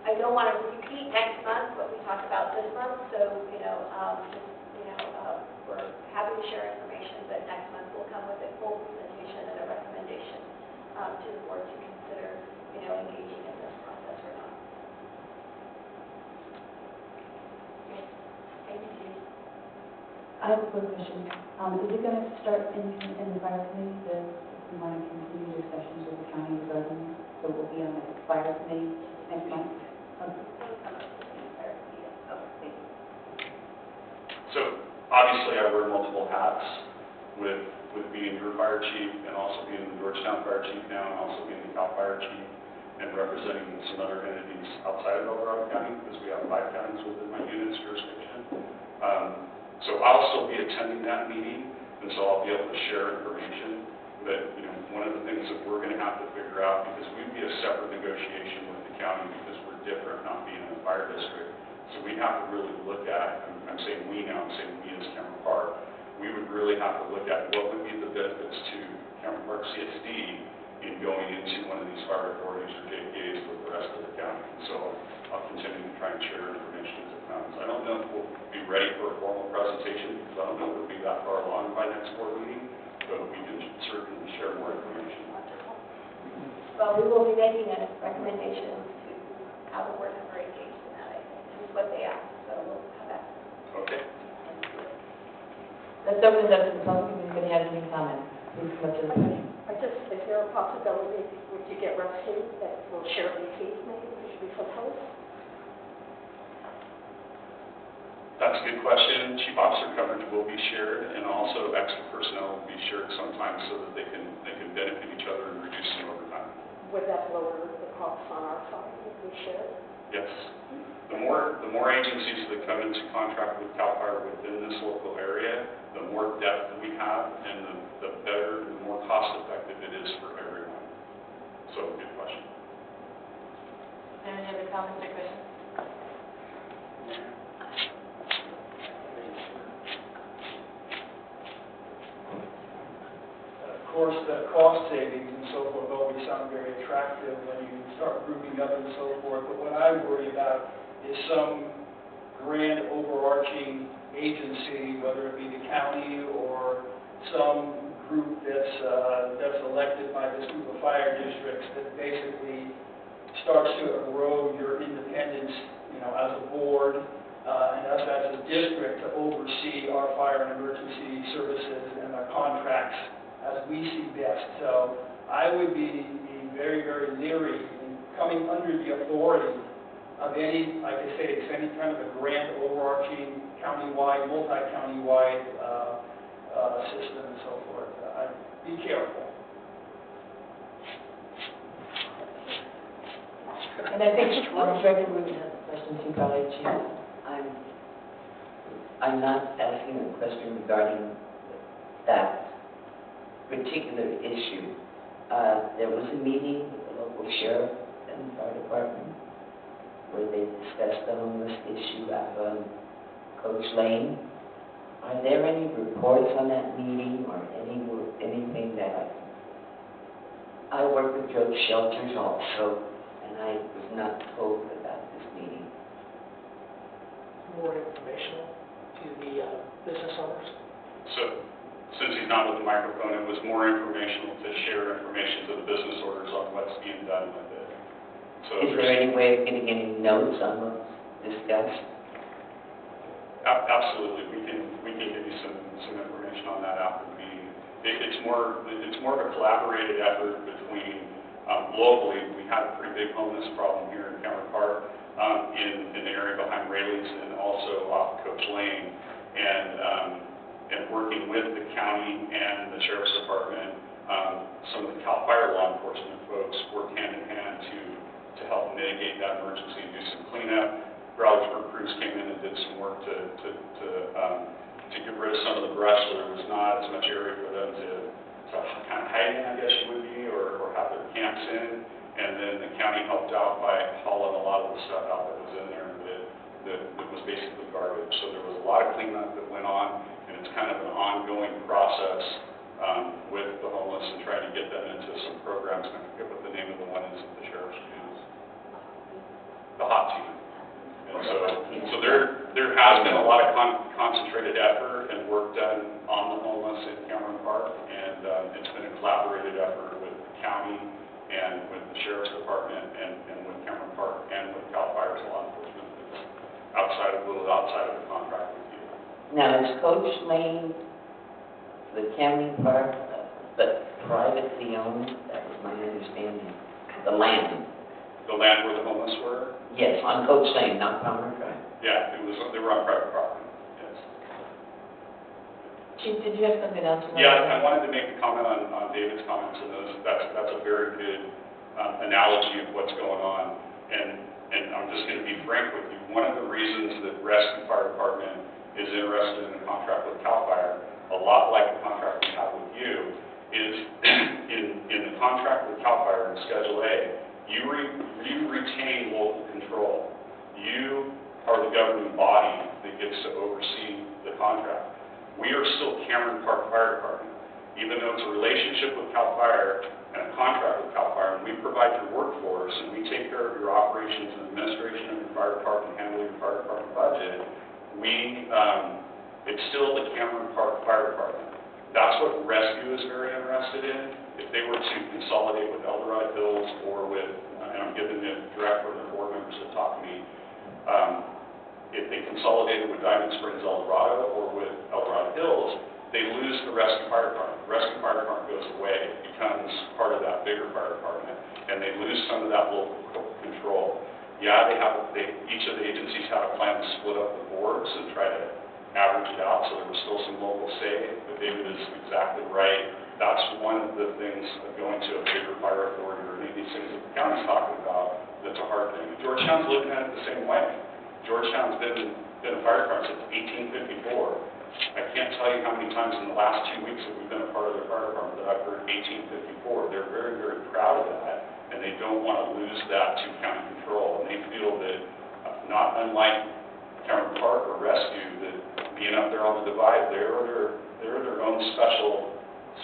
Speaker 8: I don't want to repeat next month what we talked about this month, so, we're happy to share information, but next month we'll come with a full presentation and a recommendation to the board to consider, engaging in this process or not. Thank you, Chief.
Speaker 9: I have a quick question. Is it going to start in the fire committee, if we want to continue discussions with the county regarding, so we'll be on the fire committee next month?
Speaker 6: So obviously I wear multiple hats with being your fire chief and also being the Georgetown fire chief now and also being the Cal fire chief and representing some other entities outside of El Dorado County because we have 5 counties within my unit's jurisdiction. So I'll still be attending that meeting, and so I'll be able to share information. But, one of the things that we're going to have to figure out, because we'd be a separate negotiation with the county because we're different, not being in a fire district. So we have to really look at, I'm saying we now, I'm saying we as Cameron Park, we would really have to look at what would be the benefits to Cameron Park CSD in going into one of these fire authorities or JPAs with the rest of the county. And so I'll continue to try and share information as it comes. I don't know if we'll be ready for a formal presentation because I don't know if we'll be that far along by next board meeting, but we can certainly share more information.
Speaker 8: Well, we will be making a recommendation to how the board member engaged in that, I think, is what they asked, so we'll have that.
Speaker 6: Okay.
Speaker 4: Let's open it up to the public. If anybody has any comments, please come up to the podium.
Speaker 10: Is there a possibility, would you get Rusty, that will share the keys maybe, should we propose?
Speaker 6: That's a good question. Chief officer coverage will be shared, and also extra personnel will be shared sometimes so that they can benefit each other and reduce some overtime.
Speaker 10: Would that lower the cost costs on our side if we share?
Speaker 6: Yes. The more agencies that come into contract with CAL FIRE within this local area, the more depth we have, and the better, the more cost-effective it is for everyone. So, good question.
Speaker 1: Any other comments or questions?
Speaker 11: Of course, the cost savings and so forth always sound very attractive when you start grouping up and so forth, but what I worry about is some grand overarching agency, whether it be the county or some group that's elected by this group of fire districts that basically starts to erode your independence, as a board, and us as a district to oversee our fire and emergency services and our contracts as we see best. So I would be very, very leery in coming under the authority of any, like I say, any kind of a grand overarching countywide, multi-countywide system and so forth. Be careful.
Speaker 4: And I think, Director Rubin has a question too, probably, Chief.
Speaker 3: I'm not asking a question regarding that particular issue. There was a meeting with the local sheriff and the fire department where they discussed the homeless issue out on Coach Lane. Are there any reports on that meeting or anything that I work with drug shelters also, and I was not told about this meeting.
Speaker 10: More informational to the business owners?
Speaker 6: So, since he's not with the microphone, it was more informational to share information to the business owners on what's being done with it. So
Speaker 3: Is there any way of getting any notes on what's discussed?
Speaker 6: Absolutely, we can give you some information on that after the meeting. It's more of a collaborated effort between, locally, we had a pretty big homeless problem here in Cameron Park, in the area behind Rayleigh's and also off Coach Lane, and working with the county and the sheriff's department, some of the CAL FIRE law enforcement folks work hand in hand to help mitigate that emergency and do some cleanup. Ralliesburg crews came in and did some work to get rid of some of the brush so there was not as much area for them to kind of hide in, I guess you would be, or have their camps in. And then the county helped out by hauling a lot of the stuff out that was in there that was basically garbage. So there was a lot of cleanup that went on, and it's kind of an ongoing process with the homeless and trying to get them into some programs. And I forget what the name of the one is that the sheriff's uses. The hot team. And so there has been a lot of concentrated effort and work done on the homeless in Cameron Park, and it's been a collaborated effort with the county and with the sheriff's department and with Cameron Park and with CAL FIRE's law enforcement. It's outside of the contract with you.
Speaker 3: Now, is Coach Lane the county park, but privately owned? That was my understanding. The land.
Speaker 6: The land where the homeless were?
Speaker 3: Yes, on Coach Lane, not Palmer Drive.
Speaker 6: Yeah, they were on private property, yes.
Speaker 4: Chief, did you have something else?
Speaker 6: Yeah, I wanted to make a comment on David's comments, and that's a very good analogy of what's going on. And I'm just going to be frank with you. One of the reasons that Rescue Fire Department is interested in a contract with CAL FIRE, a lot like the contract we have with you, is in the contract with CAL FIRE in Schedule A, you retain local control. You are the governing body that gets to oversee the contract. We are still Cameron Park Fire Department. Even though it's a relationship with CAL FIRE and a contract with CAL FIRE, and we provide your workforce and we take care of your operations and administration of your fire department, handle your fire department budget, it's still the Cameron Park Fire Department. That's what Rescue is very interested in. If they were to consolidate with Eldorado Hills or with, and I'm giving the director and the board members to talk to me, if they consolidated with Diamond Springs, Eldorado, or with Eldorado Hills, they lose the Rescue Fire Department. The Rescue Fire Department goes away. It becomes part of that bigger fire department, and they lose some of that local control. Yeah, each of the agencies had a plan to split up the boards and try to average it out, so there was still some local say, but David is exactly right. That's one of the things of going to a bigger fire authority or any of these things that the county's talking about, fire thing. Georgetown's looking at it the same way. Georgetown's been a fire department since 1854. I can't tell you how many times in the last 2 weeks that we've been a part of their fire department that I've heard 1854. They're very, very proud of that, and they don't want to lose that to county control. And they feel that, not unlike Cameron Park or Rescue, that being up there on the divide, they're their own special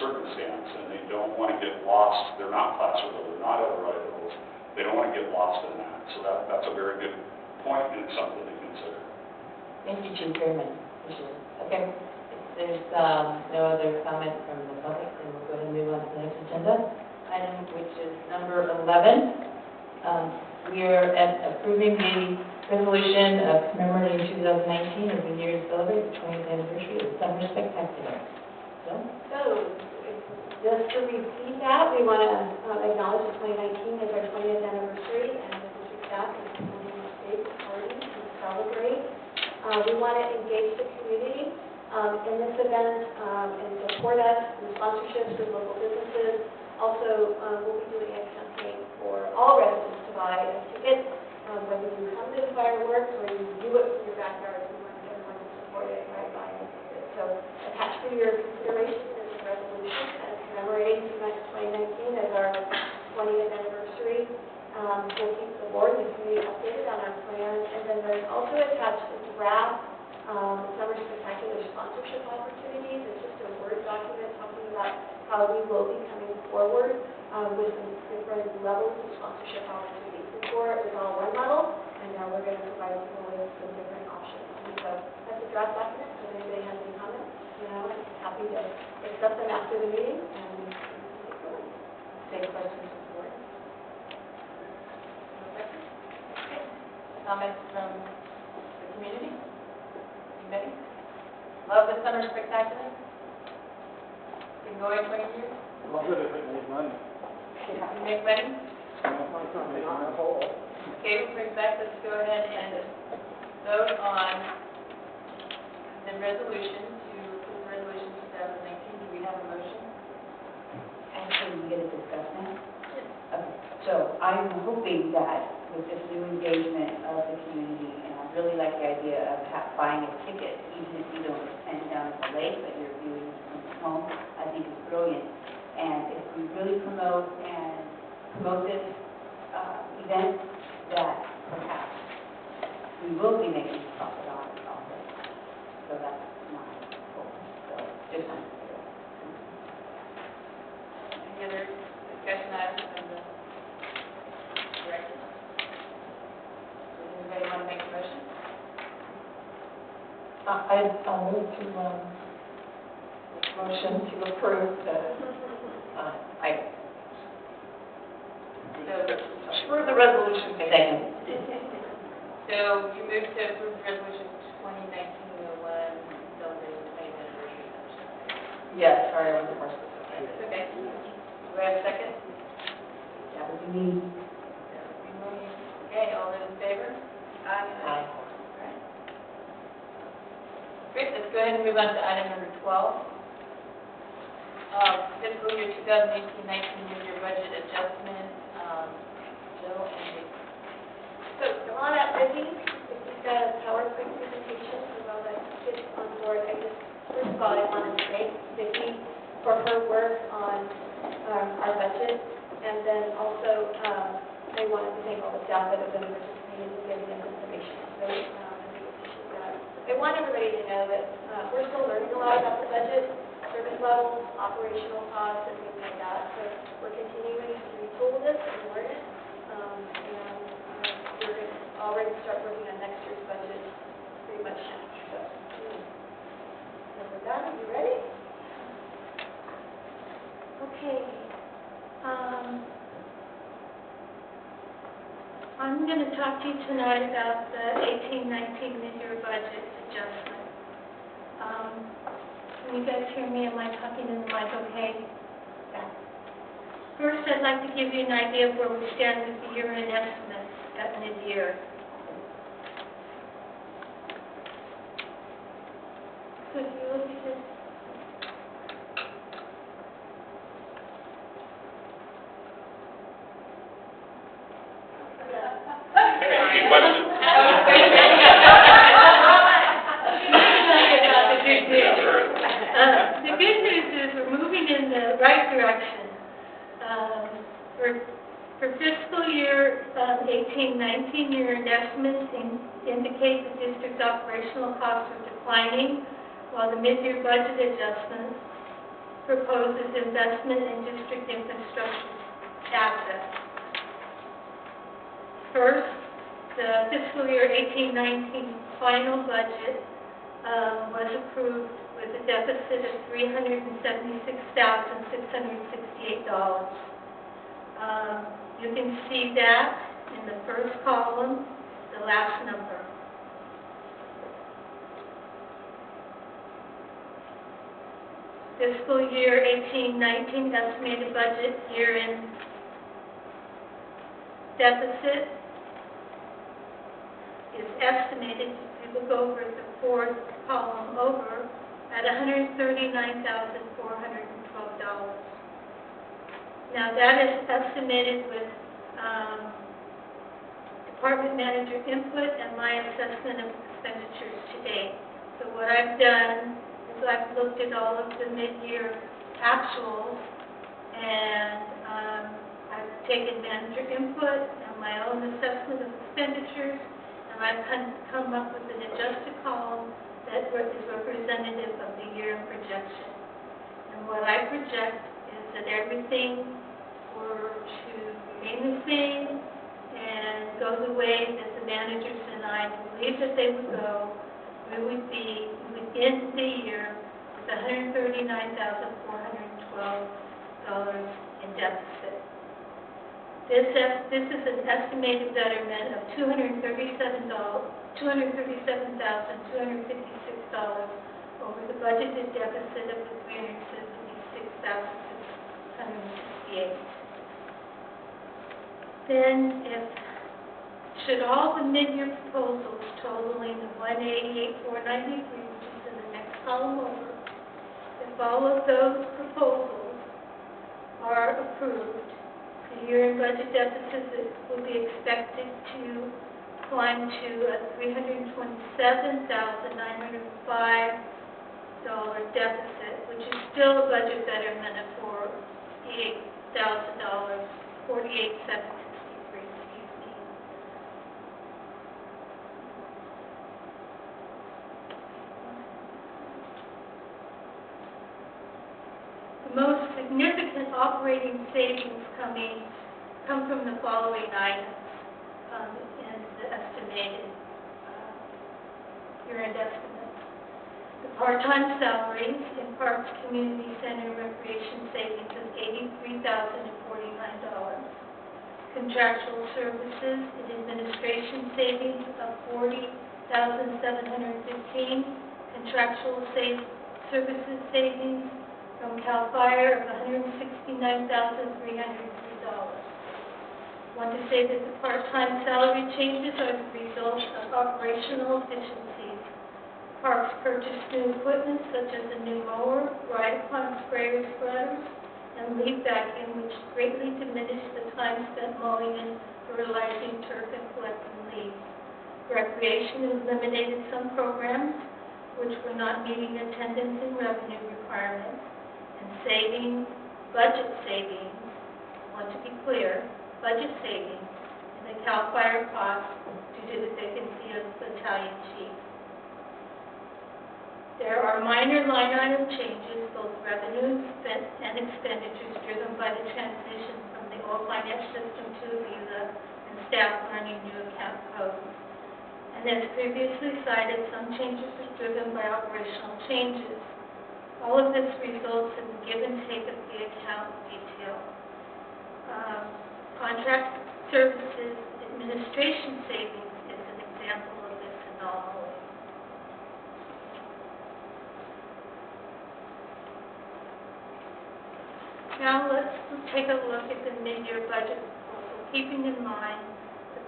Speaker 6: circumstance, and they don't want to get lost. They're not Placerville, they're not Eldorado Hills. They don't want to get lost in that. So that's a very good point, and it's something to consider.
Speaker 4: Thank you, Chief, very much. Appreciate it. Okay, if there's no other comment from the public, then we'll go ahead and move on to the next agenda item, which is number 11. We are approving the resolution of commemorating 2019 as the year to celebrate the 20th anniversary of the Summer Spectacular. Jill?
Speaker 8: So, just to repeat that, we want to acknowledge that 2019 is our 20th anniversary, and the district staff is holding a big party to celebrate. We want to engage the community in this event and support us with sponsorships with local businesses. Also, we'll be doing a campaign for all residents to buy a ticket, whether you come to the fireworks or you do it from your backyard. We want everyone to support it by buying a ticket. So, attached for your consideration is a resolution commemorating 2019 as our 20th anniversary. We'll keep the board and the community updated on our plans. And then there's also attached a draft Summer Spectacular sponsorship opportunities. It's just a Word document talking about how we will be coming forward with some different levels of sponsorship opportunities. Before, it was all one level, and now we're going to provide people with some different options. And so that's a draft document. So if anybody has any comments, I'm happy to accept them after the meeting and take questions from the board.
Speaker 1: Comments from the community? Anybody? Love the Summer Spectacular? Been going 20 years?
Speaker 11: Love it if it made money.
Speaker 1: You make money? Okay, we'll bring back, let's go ahead and vote on the resolution to approve resolution 2019. Do we have a motion?
Speaker 9: Actually, we get to discuss now? Okay, so I'm hoping that with this new engagement of the community, and I really like the idea of buying a ticket, even if you don't attend down at the lake, but you're viewing it from home, I think it's brilliant. And if we really promote this event, that perhaps we will be making profit on it also. So that's my hope. So just wanted to say that.
Speaker 1: Any other discussion items from the director? Does anybody want to make a motion?
Speaker 10: I'll move to, motion to approve the, item. Approve the resolution.
Speaker 4: Second.
Speaker 1: So you move to approve resolution 2019-01, celebrating the 20th anniversary of Summer Spectacular.
Speaker 10: Yes, sorry, I wasn't more specific.
Speaker 1: Okay. Do we have a second?
Speaker 9: That would be me.
Speaker 1: Okay, all those in favor?
Speaker 4: Aye.
Speaker 1: Alright. Great, let's go ahead and move on to item number 12. Fiscal year 2018-19 mid-year budget adjustment. Jill and Jason.
Speaker 8: So, come on up, Vicki. Vicki's got a PowerPoint presentation, so while I get on board, first of all, I want to thank Vicki for her work on our budget, and then also, I wanted to thank all the staff that have been participating in giving us information. So, I really appreciate that. I want everybody to know that we're still learning a lot about the budget, service levels, operational costs, and things like that. So, we're continuing to retool this and learn it. We're going to already start working on next year's budget pretty much now. So with that, are you ready?
Speaker 2: Okay. I'm going to talk to you tonight about the 18-19 mid-year budget adjustment. Can you guys hear me? Am I talking in the mic okay? Yeah. First, I'd like to give you an idea of where we stand with the year-end estimates at mid-year. So if you look at this, year 18-19, your estimates indicate the district's operational costs are declining, while the mid-year budget adjustment proposes investment in district infrastructure assets. First, the fiscal year 18-19 final budget was approved with a deficit of $376,668. You can see that in the first column, the last number. Fiscal year 18-19 estimated budget year-end deficit is estimated, if you look over at the fourth column over, at $139,412. Now that is estimated with department manager input and my assessment of expenditures to date. So what I've done is I've looked at all of the mid-year actuals, and I've taken manager input and my own assessment of expenditures, and I've come up with an adjusted column that is representative of the year in projection. And what I project is that everything were to remain the same and go the way that the managers and I believe that they would go, we would be within the year with $139,412 in deficit. This is an estimated betterment of $237,256 over the budgeted deficit of the $376,668. Then, should all the mid-year proposals totaling the $188,493, which is in the next column over, if all of those proposals are approved, the year-end budget deficit will be expected to climb to a $327,905 deficit, which is still a budget betterment of $48,763. The most significant operating savings come from the following items in the estimated year-end estimates. The part-time salaries in Parks, Community Center, and Recreation savings of $83,049. Contractual services and administration savings of $40,715. Contractual services savings from CAL FIRE of $169,303. I want to say that the part-time salary changes are the result of operational efficiencies. Parks purchased new equipment such as a new mower, ride-upon sprayer spreaders, and leaf vacuum, which greatly diminished the time spent mowing and fertilizing turf and collecting leaves. Recreation eliminated some programs which were not meeting attendance and revenue requirements, and budget savings, I want to be clear, budget savings in the CAL FIRE costs due to the vacancy of battalion chief. There are minor line item changes, both revenues and expenditures, driven by the transition from the old finance system to Visa and staff learning new account codes. And as previously cited, some changes are driven by operational changes. All of this results in the give and take of the account detail. Contract services administration savings is an example of this anomaly. Now let's take a look at the mid-year budget proposal. Keeping in mind the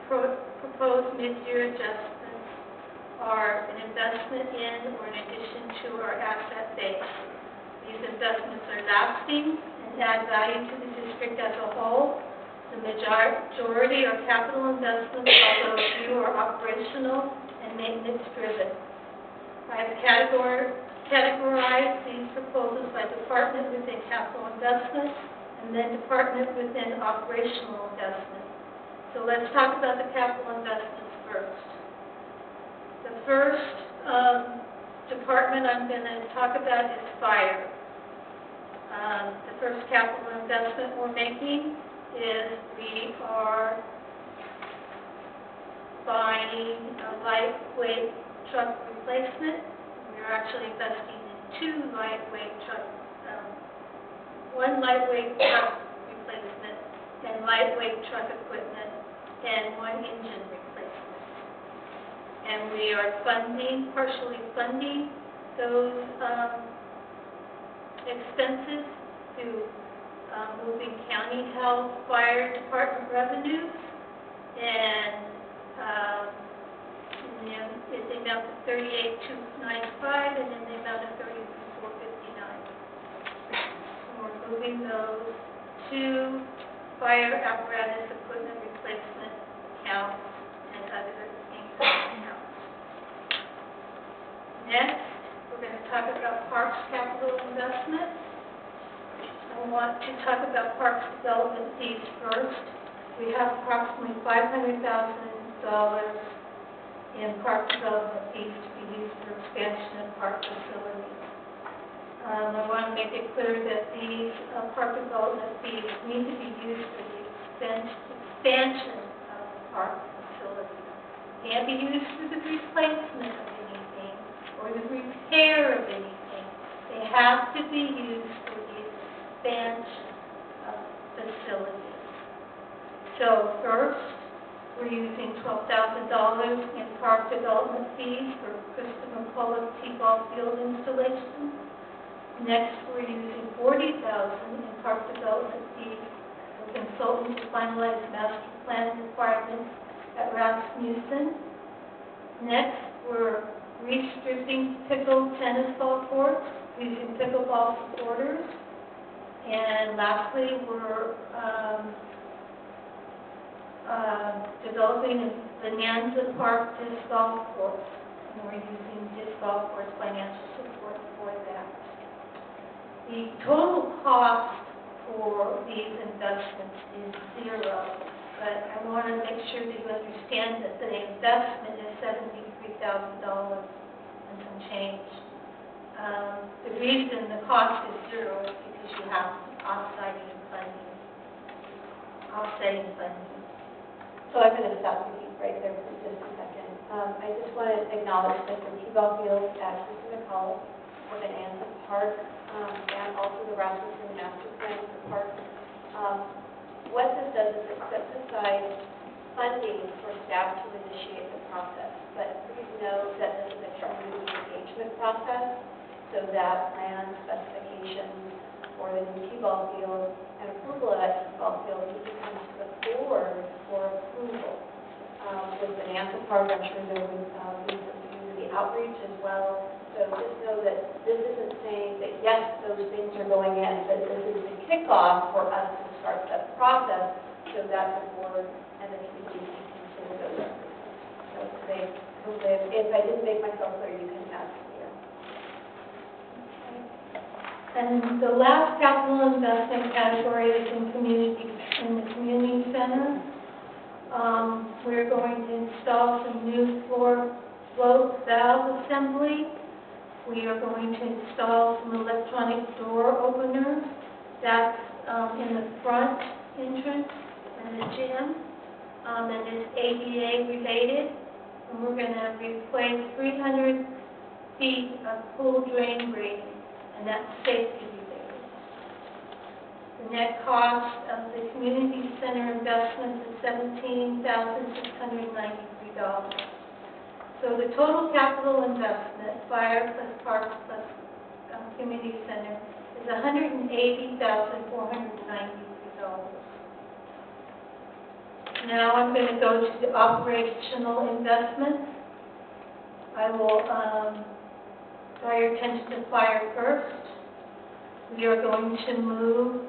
Speaker 2: proposed mid-year adjustments are an investment in or in addition to our asset base. These investments are lasting and add value to the district as a whole. The majority are capital investments, although a few are operational and maintenance driven. I have categorized these proposals by department within capital investment and then department within operational investment. So let's talk about the capital investments first. The first department I'm going to talk about is fire. The first capital investment we're making is we are buying a lightweight truck replacement. We're actually investing in two lightweight truck, one lightweight truck replacement and lightweight truck equipment and one engine replacement. And we are partially funding those expenses through moving county health, fire department revenues, and in the amount of $38,295 and in the amount of $34,59. We're moving those to fire apparatus equipment replacement accounts and other income accounts. Next, we're going to talk about parks capital investment. I want to talk about parks development fees first. We have approximately $500,000 in park development fees to be used for expansion of park facilities. I want to make it clear that these park development fees need to be used for the expansion of the park facilities. Can't be used for the replacement of anything or the repair of anything. They have to be used for the expansion of facilities. So first, we're using $12,000 in park development fees for Christopher McCullough T-ball field installation. Next, we're using $40,000 in park development fees for consultant to finalize master plan requirements at Rasmussen. Next, we're restripping pickle tennis ball courts using pickleball supporters. And lastly, we're developing a Bonanza Park disc golf course, and we're using disc golf course financial support for that. The total cost for these investments is zero, but I want to make sure that you understand that the investment is $73,000 and some change. The reason the cost is zero is because you have offsetting funding.
Speaker 8: So I'm going to stop you right there for just a second. I just want to acknowledge that the T-ball field at Christopher McCullough, the Bonanza Park, and also the Rasmussen Master Plan for the park. What this does is it sets aside funding for staff to initiate the process. But please know that this is a community engagement process, so that plan specifications for the new T-ball field and approval of that T-ball field need to come to the board for approval. With Bonanza Park, I'm sure there would be some community outreach as well. So just know that this isn't saying that, yes, those things are going in, but this is the kickoff for us to start that process so that the board and the community can consider those efforts. So if I didn't make myself clear, you can ask me.
Speaker 2: And the last capital investment category is in the community center. We're going to install some new float valve assembly. We are going to install some electronic door openers. That's in the front entrance in the gym, and it's ADA related. And we're going to replace 300 feet of pool drain grating, and that's safety related. The net cost of the community center investment is $17,693. So the total capital investment, fire plus parks plus community center, is $180,493. Now I'm going to go to the operational investments. I will draw your attention to fire first. We are going to move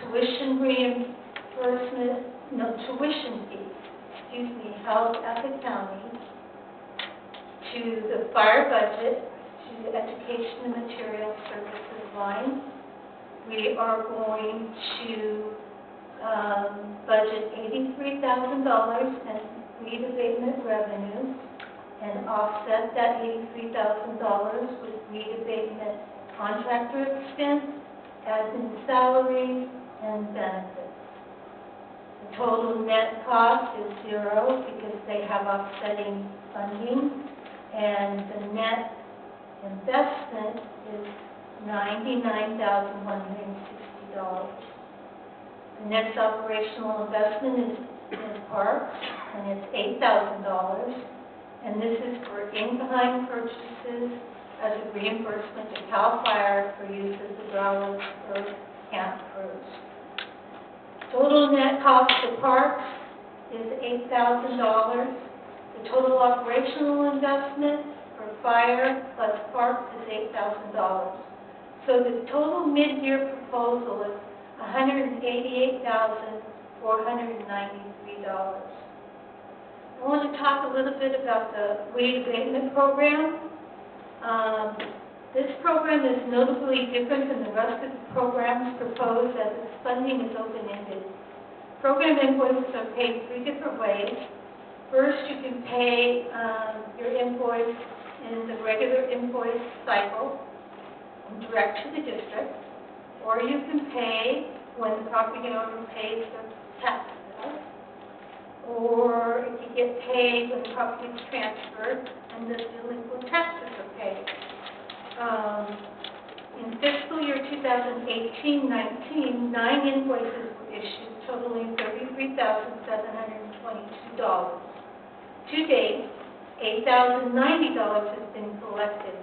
Speaker 2: tuition fees, held at the county to the fire budget, to the education and material services line. We are going to budget $83,000 in weed abatement revenues and offset that $83,000 with weed abatement contractor expense, admin salaries, and benefits. The total net cost is zero because they have offsetting funding, and the net investment is $99,160. The next operational investment is in parks, and it's $8,000. And this is for in-kind purchases as a reimbursement to CAL FIRE for use of the Growlers for camp crews. Total net cost for parks is $8,000. The total operational investment for fire plus parks is $8,000. So the total mid-year proposal is $188,493. I want to talk a little bit about the weed abatement program. This program is notably different than the rest of the programs proposed as its funding is open-ended. Program invoices are paid 3 different ways. First, you can pay your invoice in the regular invoice cycle, direct to the district, or you can pay when the property owner pays the tax bill, or you get paid when the property is transferred and the delinquent taxes are paid. In fiscal year 2018-19, 9 invoices were issued totaling $33,722. To date, $8,090 has been collected,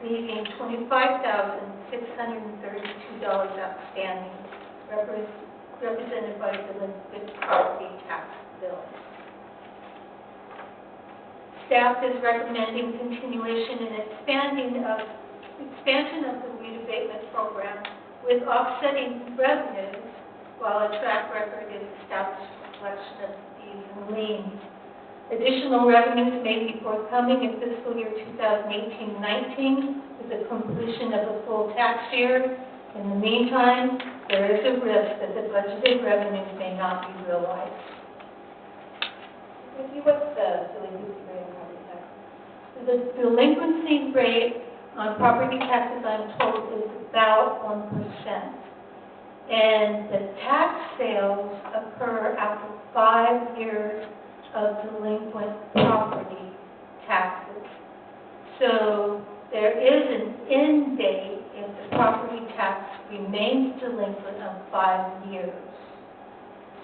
Speaker 2: leaving $25,632 outstanding, represented by delinquent property tax bills. Staff is recommending continuation and expansion of the weed abatement program with offsetting revenues, while a track record is established for collection of fees and liens. Additional revenues may be forthcoming in fiscal year 2018-19 with the completion of a full tax year. In the meantime, there is a risk that the budgeted revenues may not be realized.
Speaker 8: What's the delinquency rate on property tax?
Speaker 2: The delinquency rate on property taxes, I'm told, is about 1%. And the tax sales occur after 5 years of delinquent property taxes. So there is an end date if the property tax remains delinquent of 5 years.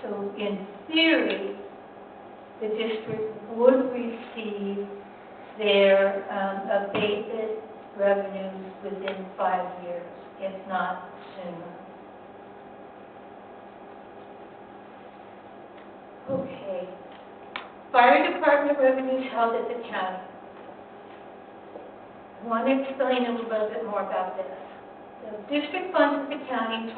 Speaker 2: So in theory, the district would receive their abatement revenues within 5 years, if not sooner. Okay. Fire department revenues held at the county. I want to explain a little bit more about this. The district funds of the county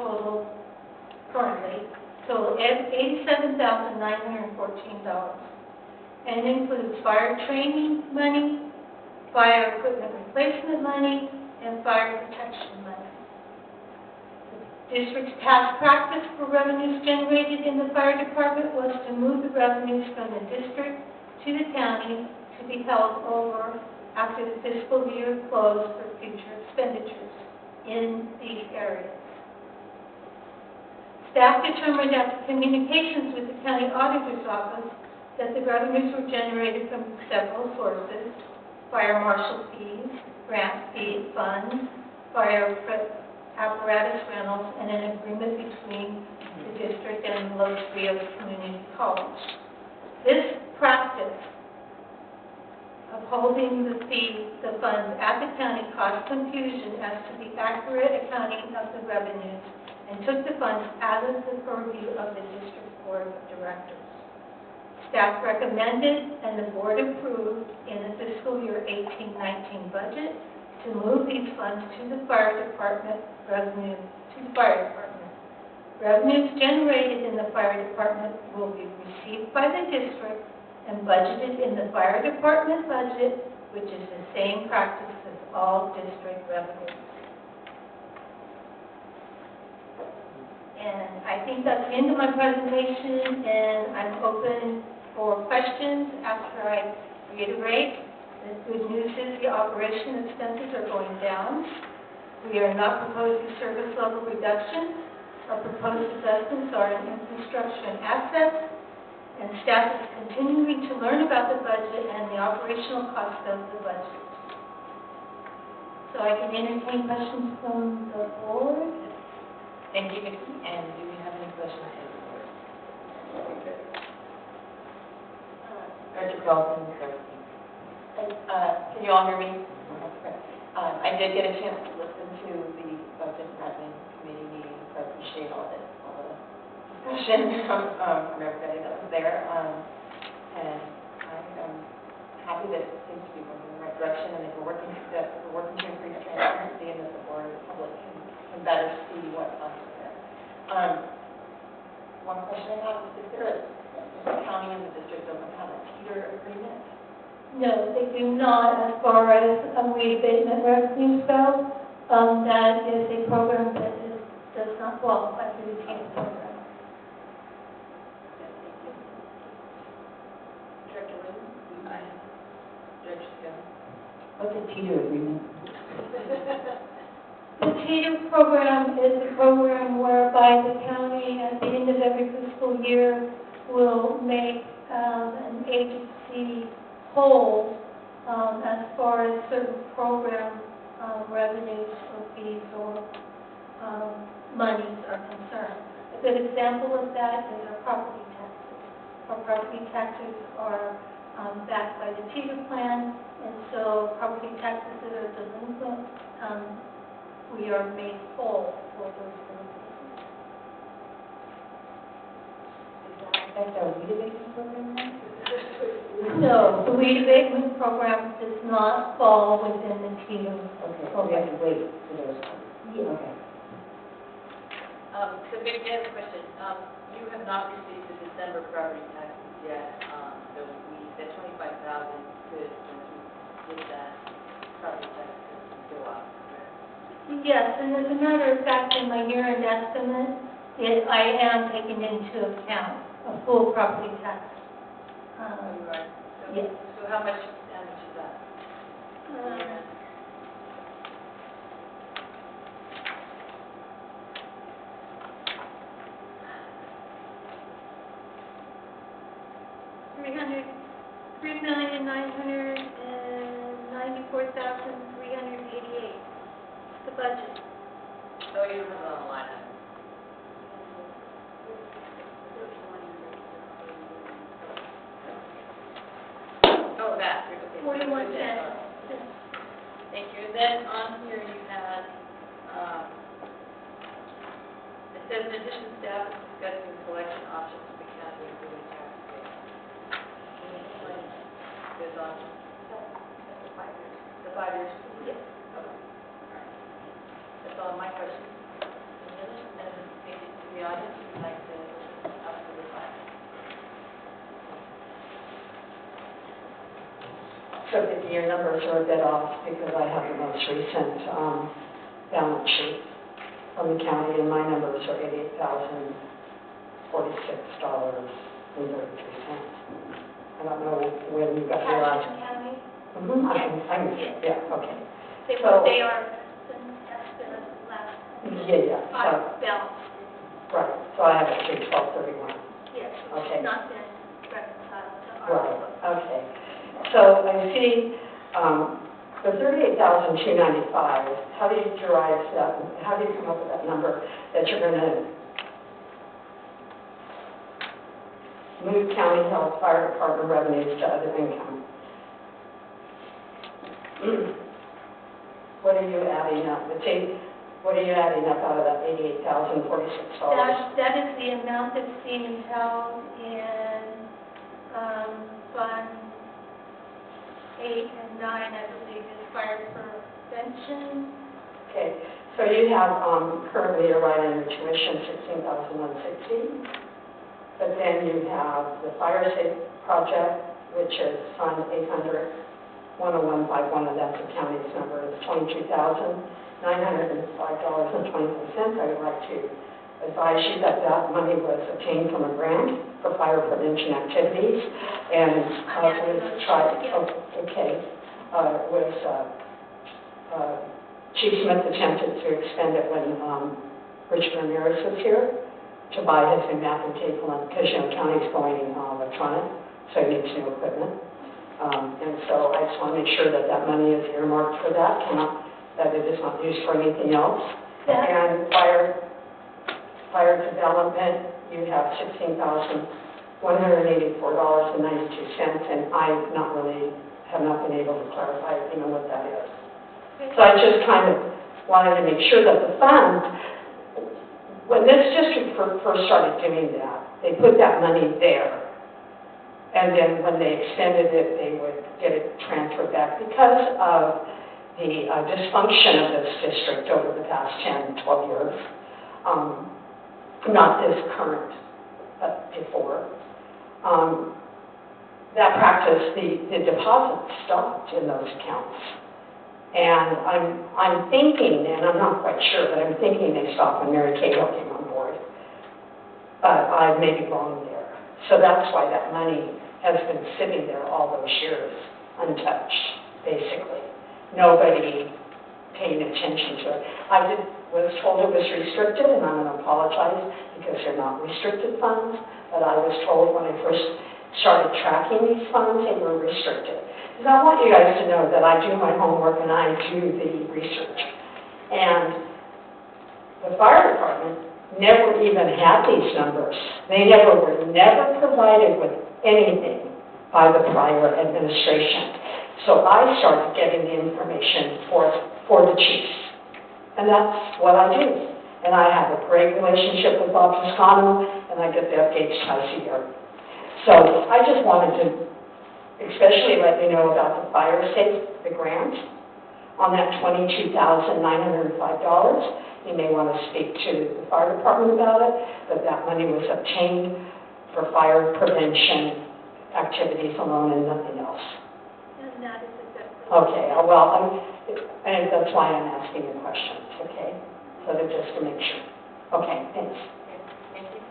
Speaker 2: currently total $87,914, and includes fire training money, fire equipment replacement money, and fire protection money. The district's past practice for revenues generated in the fire department was to move the revenues from the district to the county to be held over after the fiscal year closed for future expenditures in these areas. Staff determined after communications with the county auditor's office that the revenues were generated from several sources: fire marshal fees, grant fee funds, fire apparatus rentals, and an agreement between the district and Los Rios Community College. This practice of holding the funds at the county caused confusion as to the accurate accounting of the revenues and took the funds out of the purview of the district board of directors. Staff recommended and the board approved in the fiscal year 18-19 budget to move these funds to the fire department Revenues generated in the fire department will be received by the district and budgeted in the fire department budget, which is the same practice as all district revenues. And I think that's the end of my presentation, and I'm open for questions after I reiterate. The good news is the operation expenses are going down. We are not proposing service level reductions. Our proposed investments are in infrastructure and assets, and staff is continuing to learn about the budget and the operational cost of the budget. So I can entertain questions from the board.
Speaker 4: Thank you, Vicki. And do we have any questions from the board? Director Carlson, can you all hear me? I did get a chance to listen to the Budget and Revenue Committee meeting, so I appreciate all the discussion from everybody that was there. And I'm happy that it seems to be going in the right direction, and that we're working to increase transparency, and that the board and the public can better see what funds are there. One question I have is there the county and the district doesn't have a teeter agreement?
Speaker 2: No, they do not, as far as weed abatement revenues go. That is a program that does not qualify for the TANF program.
Speaker 8: Director Wynn?
Speaker 4: Director Scott?
Speaker 9: What's a teeter agreement?
Speaker 2: The TANF program is a program whereby the county, at the end of every fiscal year, will make an agency whole as far as certain program revenues or fees or monies are concerned. A good example of that is our property taxes. Our property taxes are backed by the TEETR plan, and so property taxes that are delinquent, we are made whole for those delinquencies.
Speaker 9: That's our weed abatement program then?
Speaker 2: No, the weed abatement program does not fall within the TEETR.
Speaker 9: Okay, so we have to wait for those.
Speaker 2: Yes.
Speaker 9: Okay.
Speaker 1: So Vic, I have a question. You have not received the December property taxes yet, so that 25,000 could, once we get that, property tax could go up, correct?
Speaker 2: Yes, and as a matter of fact, in my year-end estimate, I am taking into account a full property tax.
Speaker 1: You are. So-
Speaker 2: Yes.
Speaker 1: So how much is that?
Speaker 2: Uh, $3,994,388. The budget.
Speaker 1: Oh, you don't have it on the line item. Oh, that, okay.
Speaker 2: 41
Speaker 1: Yeah.
Speaker 2: cents.
Speaker 1: Thank you. And then on here you had, it says in addition, staff is discussing collection options for the county, including tax rate. Can you explain those options?
Speaker 8: The 5 years.
Speaker 1: The 5 years?
Speaker 8: Yes.
Speaker 1: Okay. All right. That's all my questions. And maybe to the audience, if you'd like to ask for the time.
Speaker 5: So that your numbers are a bit off because I have the most recent balance sheet from the county, and my numbers are $88,046.33. I don't know when you got your last.
Speaker 2: Washington County,
Speaker 5: Yeah, okay.
Speaker 2: they
Speaker 5: So-
Speaker 2: they are estimate last
Speaker 5: Yeah,
Speaker 2: five balance.
Speaker 5: right, so I have it through 12/31.
Speaker 2: Yes,
Speaker 5: Okay.
Speaker 2: it's not been reconciled to our
Speaker 5: Right,
Speaker 2: book.
Speaker 5: okay. So I see the $38,295, how do you derive that? How do you come up with that number that you're going to move county health, fire department revenues to other income? What are you adding up? What are you adding up out of that $88,046?
Speaker 2: That is the amount that's being held in Fund 8 and 9, I believe, is fire prevention.
Speaker 5: Okay, so you have currently you're writing the tuition $16,160, but then you have the fire safe project, which is Fund 800, 10151, and that's the county's number, it's $22,905.24. I would like to advise you that that money was obtained from a grant for fire prevention activities, and Chief Smith attempted to expend it when Richard Ramirez was here to buy his new mapping table, because, county's going electronic, so he needs new equipment. And so I just want to make sure that that money is earmarked for that, that it is not used for anything else. And fire development, you have $16,184.92, and I have not been able to clarify, what that is. So I just kind of wanted to make sure that the fund, when this district first started doing that, they put that money there. And then when they extended it, they would get it transferred back because of the dysfunction of this district over the past 10, 12 years. Not this current, but before. That practice, the deposits stopped in those accounts. And I'm thinking, and I'm not quite sure, but I'm thinking they stopped when Mary Cahill came on board. But I may be wrong there. So that's why that money has been sitting there all those years, untouched, basically. Nobody paying attention to it. I was told it was restricted, and I'm going to apologize because they're not restricted funds, but I was told when I first started tracking these funds, they were restricted. Because I want you guys to know that I do my homework and I do the research. And the fire department never even had these numbers. They were never provided with anything by the prior administration. So I started getting the information for the chiefs. And that's what I do. And I have a great relationship with Bob Toscano, and I get the updates twice a year. So I just wanted to especially let you know about the fire safe, the grant, on that $22,905. You may want to speak to the fire department about it, but that money was obtained for fire prevention activities alone and nothing else.
Speaker 2: And that is exactly.
Speaker 5: Okay, well, and that's why I'm asking the questions, okay? So that just to make sure. Okay, thanks.
Speaker 1: Thank you.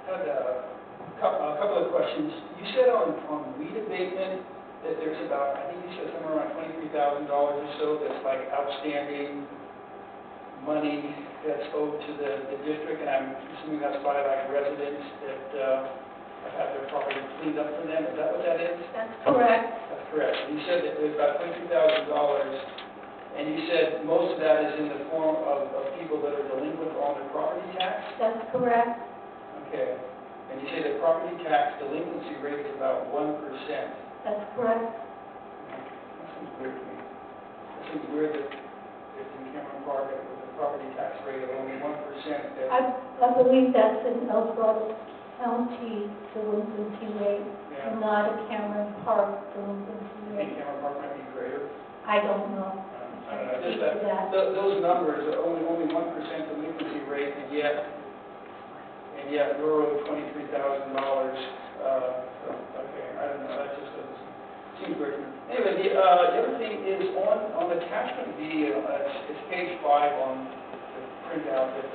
Speaker 11: I had a couple of questions. You said on weed abatement that there's about, I think you said somewhere around $23,000 or so that's like outstanding money that's owed to the district, and I'm assuming that's by like residents that have had their property cleaned up for them. Is that what that is?
Speaker 2: That's correct.
Speaker 11: That's correct. And you said that there's about $22,000, and you said most of that is in the form of people that are delinquent on their property tax?
Speaker 2: That's correct.
Speaker 11: Okay. And you say the property tax delinquency rate is about 1%.
Speaker 2: That's correct.
Speaker 11: That seems weird to me. It seems weird that if in Cameron Park with a property tax rate of only 1%, that...
Speaker 2: I believe that's an El Dorado County delinquency rate,
Speaker 11: Yeah.
Speaker 2: not a Cameron Park delinquency
Speaker 11: I think
Speaker 2: rate.
Speaker 11: Cameron Park might be greater.
Speaker 2: I don't know.
Speaker 11: I don't know, just
Speaker 2: Speak to that.
Speaker 11: those numbers are only 1% delinquency rate, and yet we're owed $23,000. So, okay, I don't know, that just doesn't seem weird to me. Anyway, the other thing is on attachment B, it's page 5 on the printout that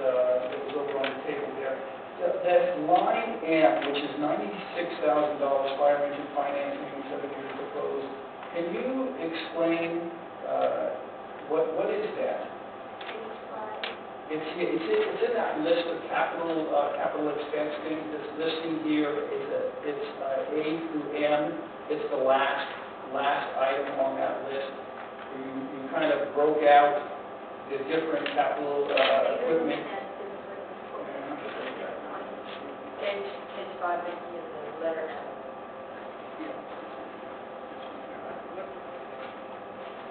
Speaker 11: was over on the table there. That line M, which is $96,000 fire engine financing, 7 years proposed. Can you explain what is that? It's in that list of capital expense things. This listing here it's A through M. It's the last item on that list. You kind of broke out the different capital equipment.
Speaker 1: Page 5, in the letter.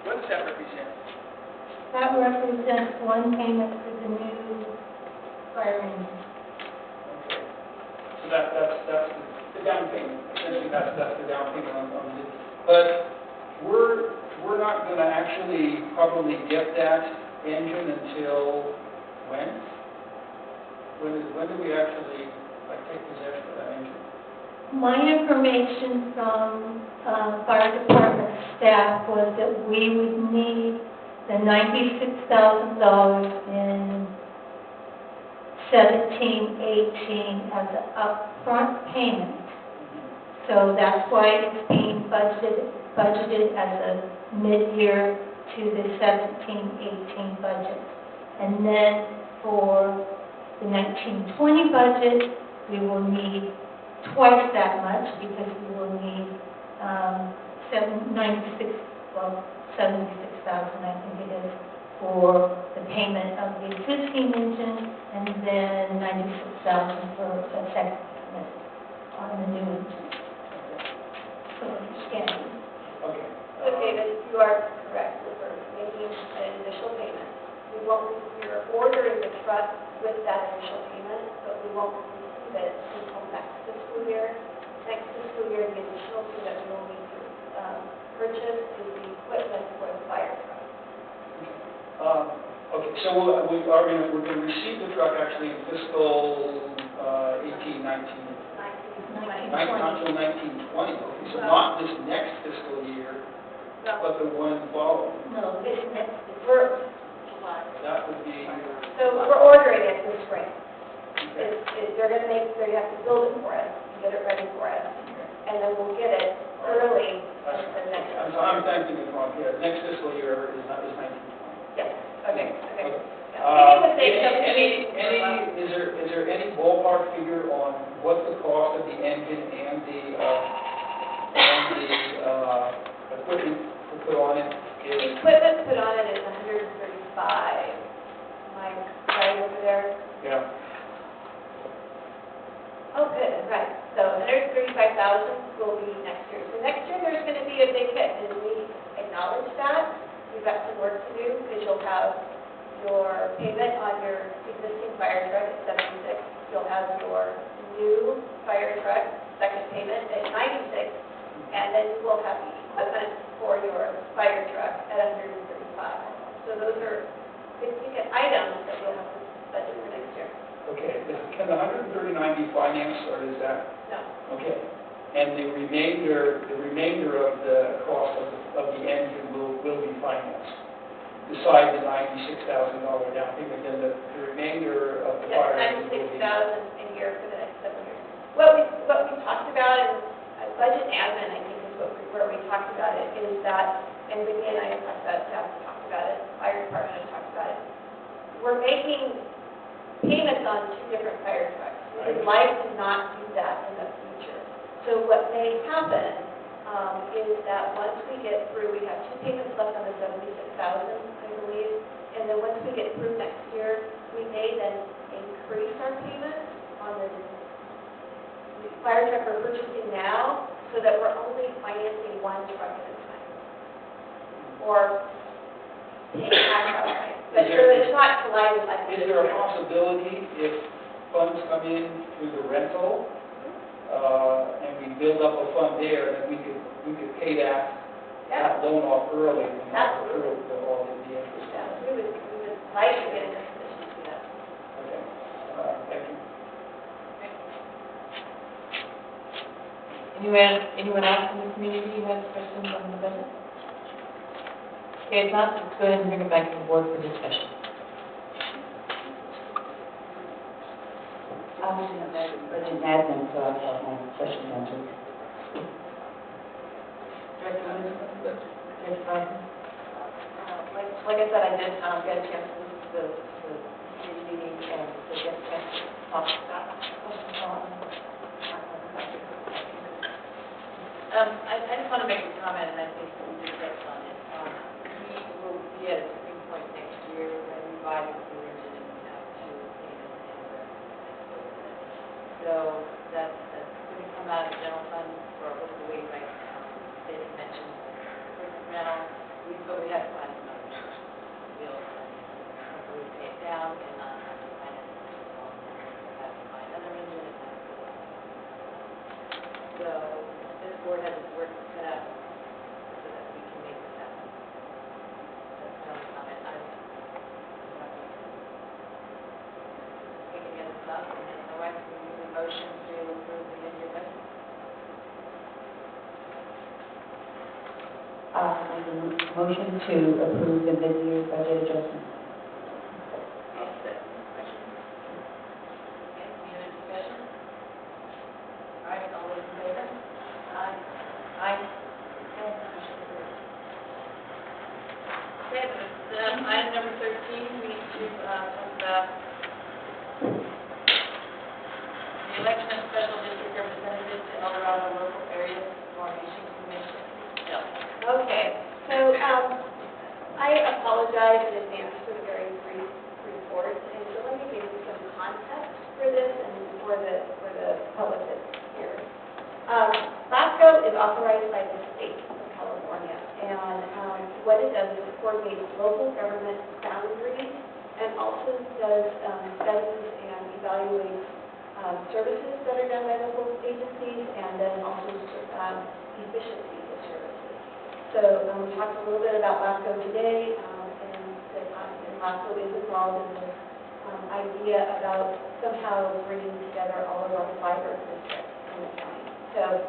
Speaker 11: What does that represent?
Speaker 2: That represents one payment for the new fire engine.
Speaker 11: Okay. So that's the down payment. Essentially, that's the down payment on this. But we're not going to actually probably get that engine until when? When do we actually take possession of that engine?
Speaker 2: My information from fire department staff was that we would need the $96,000 in 17-18 as an upfront payment. So that's why it's being budgeted as a mid-year to the 17-18 budget. And then for the 19-20 budget, we will need twice that much because we will need 76,000, I think it is, for the payment of the existing engine, and then 96,000 for the second payment on the new engine. So understanding.
Speaker 11: Okay.
Speaker 8: So David, you are correct, we're making an initial payment. We're ordering the truck with that initial payment, but we won't receive it until next fiscal year. Next fiscal year, the additional fee that we will need to purchase is the equipment for the fire truck.
Speaker 11: Okay, so we're going to receive the truck actually in fiscal 18, 19, not until 19, 20. Okay, so not this next fiscal year, but the one following.
Speaker 2: No,
Speaker 8: It's next,
Speaker 11: That would be,
Speaker 8: so we're ordering it this spring. They're going to they have to build it for us, get it ready for us, and then we'll get it early the next.
Speaker 11: I'm thinking it wrong here. Next fiscal year is 19, 20.
Speaker 8: Yes, okay.
Speaker 11: Is there any ballpark figure on what the cost of the engine and the equipment to put on it
Speaker 8: The
Speaker 11: is?
Speaker 8: equipment put on it is 135. Am I right over there?
Speaker 11: Yeah.
Speaker 8: Oh, good, right. So 135,000 will be next year. So next year, there's going to be a big hit, and we acknowledge that. You've got some work to do, because you'll have your payment on your existing fire truck at 76. You'll have your new fire truck second payment at 96, and then you will have the equipment for your fire truck at 135. So those are big-ticket items that you'll have to budget for next year.
Speaker 11: Okay. Can the 139 be financed, or is that?
Speaker 8: No.
Speaker 11: Okay. And the remainder of the cost of the engine will be financed, besides the $96,000 down payment, then the remainder of the fire engine will be.
Speaker 8: Yes, 96,000 a year for the next 7 years. What we talked about in budget admin, I think is where we talked about it, is that, and Whitney and I have talked about it, staff have talked about it, fire department has talked about it. We're making payments on 2 different fire trucks. We would like to not do that in the future. So what may happen is that once we get through, we have 2 payments left on the 76,000, I believe, and then once we get through next year, we may then increase our payment on the fire truck we're purchasing now, so that we're only financing 1 truck at a time, or paying cash outright. But so it's not collided like this.
Speaker 11: Is there a possibility, if funds come in through the rental, and we build up a fund there, that we could pay that loan off early and not accrue all the interest?
Speaker 8: Yeah, we would like to get in a position to do that.
Speaker 11: Okay. Thank you.
Speaker 4: Anyone else in the community who has questions on the budget? Okay, if not, let's go ahead and bring it back to the board for discussion.
Speaker 9: I'm in the budget admin, so I've got my questions answered.
Speaker 4: Director Lewis? Director Biden?
Speaker 1: Like I said, I did get a chance to listen to the committee meeting and to get a chance to talk about I just want to make a comment, and I think we did touch on it. We will be at a tipping point next year when we buy the new engine and we have to pay it and so that's going to come out of general fund for overweight right now. David mentioned rental, but we have to find some other deals. Hopefully we pay it down and not have to finance it. Have to find another engine and have to go on. So this board has its work cut out so that we can make this happen. That's my only comment. I'm taking it as up, and otherwise we use a motion to approve the end-year budget.
Speaker 9: Make a motion to approve the mid-year budget adjustment.
Speaker 1: I'll second the motion. Okay, any other discussion? All right, all those in favor? Aye. Aye. Okay, motion carries. Okay, item number 13, we need to talk about the election of special district representatives to El Dorado Local Area Formation Commission. Jill.
Speaker 8: Okay, so I apologize in advance for the very brief report, and so let me give you some context for this and for the public that's here. LASCO is authorized by the state of California, and what it does is it coordinates local government boundaries and also does studies and evaluates services that are done by local agencies and then also efficiency of services. So we talked a little bit about LASCO today, and LASCO is involved in this idea about somehow bringing together all of our fiber districts in the county. So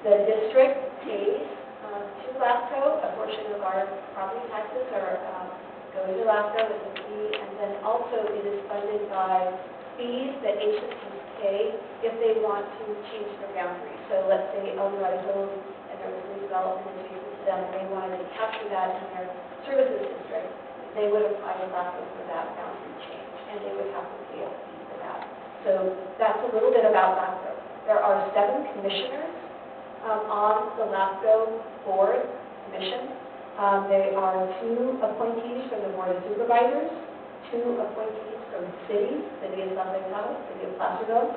Speaker 8: the district pays to LASCO, a portion of our property taxes are going to LASCO as a fee, and then also it is funded by fees that agencies pay if they want to change their boundaries. So let's say El Dorado Hills and there was redevelopment adjacent to them, and they wanted to capture that in their services district, they would apply to LASCO for that boundary change, and they would have to pay a fee for that. So that's a little bit about LASCO. There are 7 commissioners on the LASCO board commission. There are 2 appointees from the Board of Supervisors, 2 appointees from cities, City of San Bernardino, City of Placerville,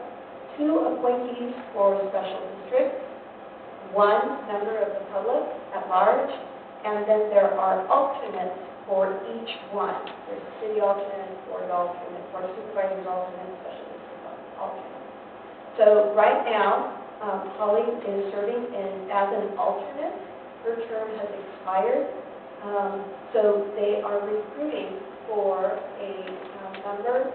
Speaker 8: 2 appointees for special districts, 1 member of the public at large, and then there are alternates for each one. There's a city alternate, board alternate, board of supervisors alternate, special district alternate. So right now, Holly is serving as an alternate. Her term has expired. So they are recruiting for a member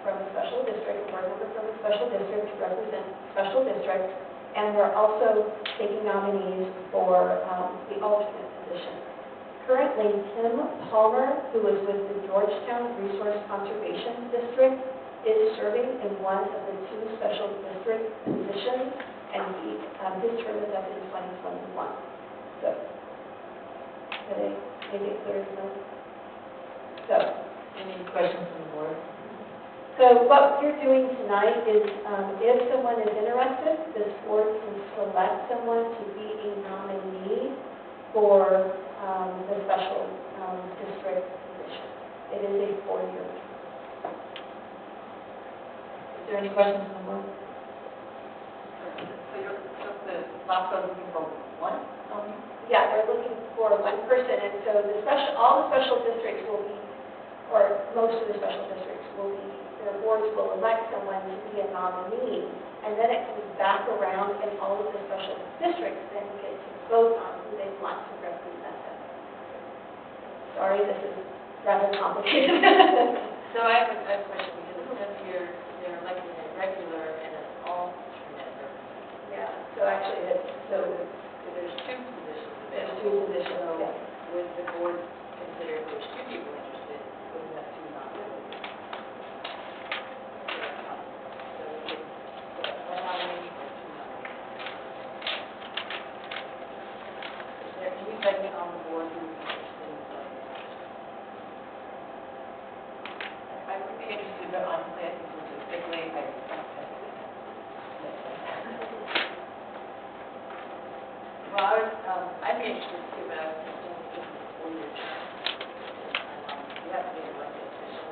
Speaker 8: from a special district, or a member from a special district to represent special districts, and they're also taking nominees for the alternate position. Currently, Tim Palmer, who is with the Georgetown Resource Conservation District, is serving in one of the 2 special district positions, and his term is up in 2021. So, did I make it clear to them? So,
Speaker 4: Any questions from the board?
Speaker 8: So what you're doing tonight is, if someone is interested, this board can select someone to be a nominee for the special district position. It is a 4-year term.
Speaker 4: Is there any questions from the board?
Speaker 1: So the LASCO is looking for one nominee?
Speaker 8: Yeah, they're looking for 1 person, and so all the special districts will be, or most of the special districts will be, their boards will elect someone to be a nominee, and then it comes back around, and all of the special districts then get to vote on who they want to represent them. Sorry, this is rather complicated.
Speaker 1: So I have a question, because it says here they're electing a regular and an alternate representative.
Speaker 8: Yeah, so actually,
Speaker 1: So there's 2 positions
Speaker 8: there's
Speaker 1: available.
Speaker 8: 2 positions,
Speaker 1: So
Speaker 8: yeah.
Speaker 1: would the board consider if there's 2 people interested, would that 2 not be? So we could select 1 nominee or 2 nominees. Is there anybody on the board who is interested in serving? I would be interested, but honestly, I think logistically, I well, I'd be interested too, but I was thinking this is a 4-year term. You have to be an elected official.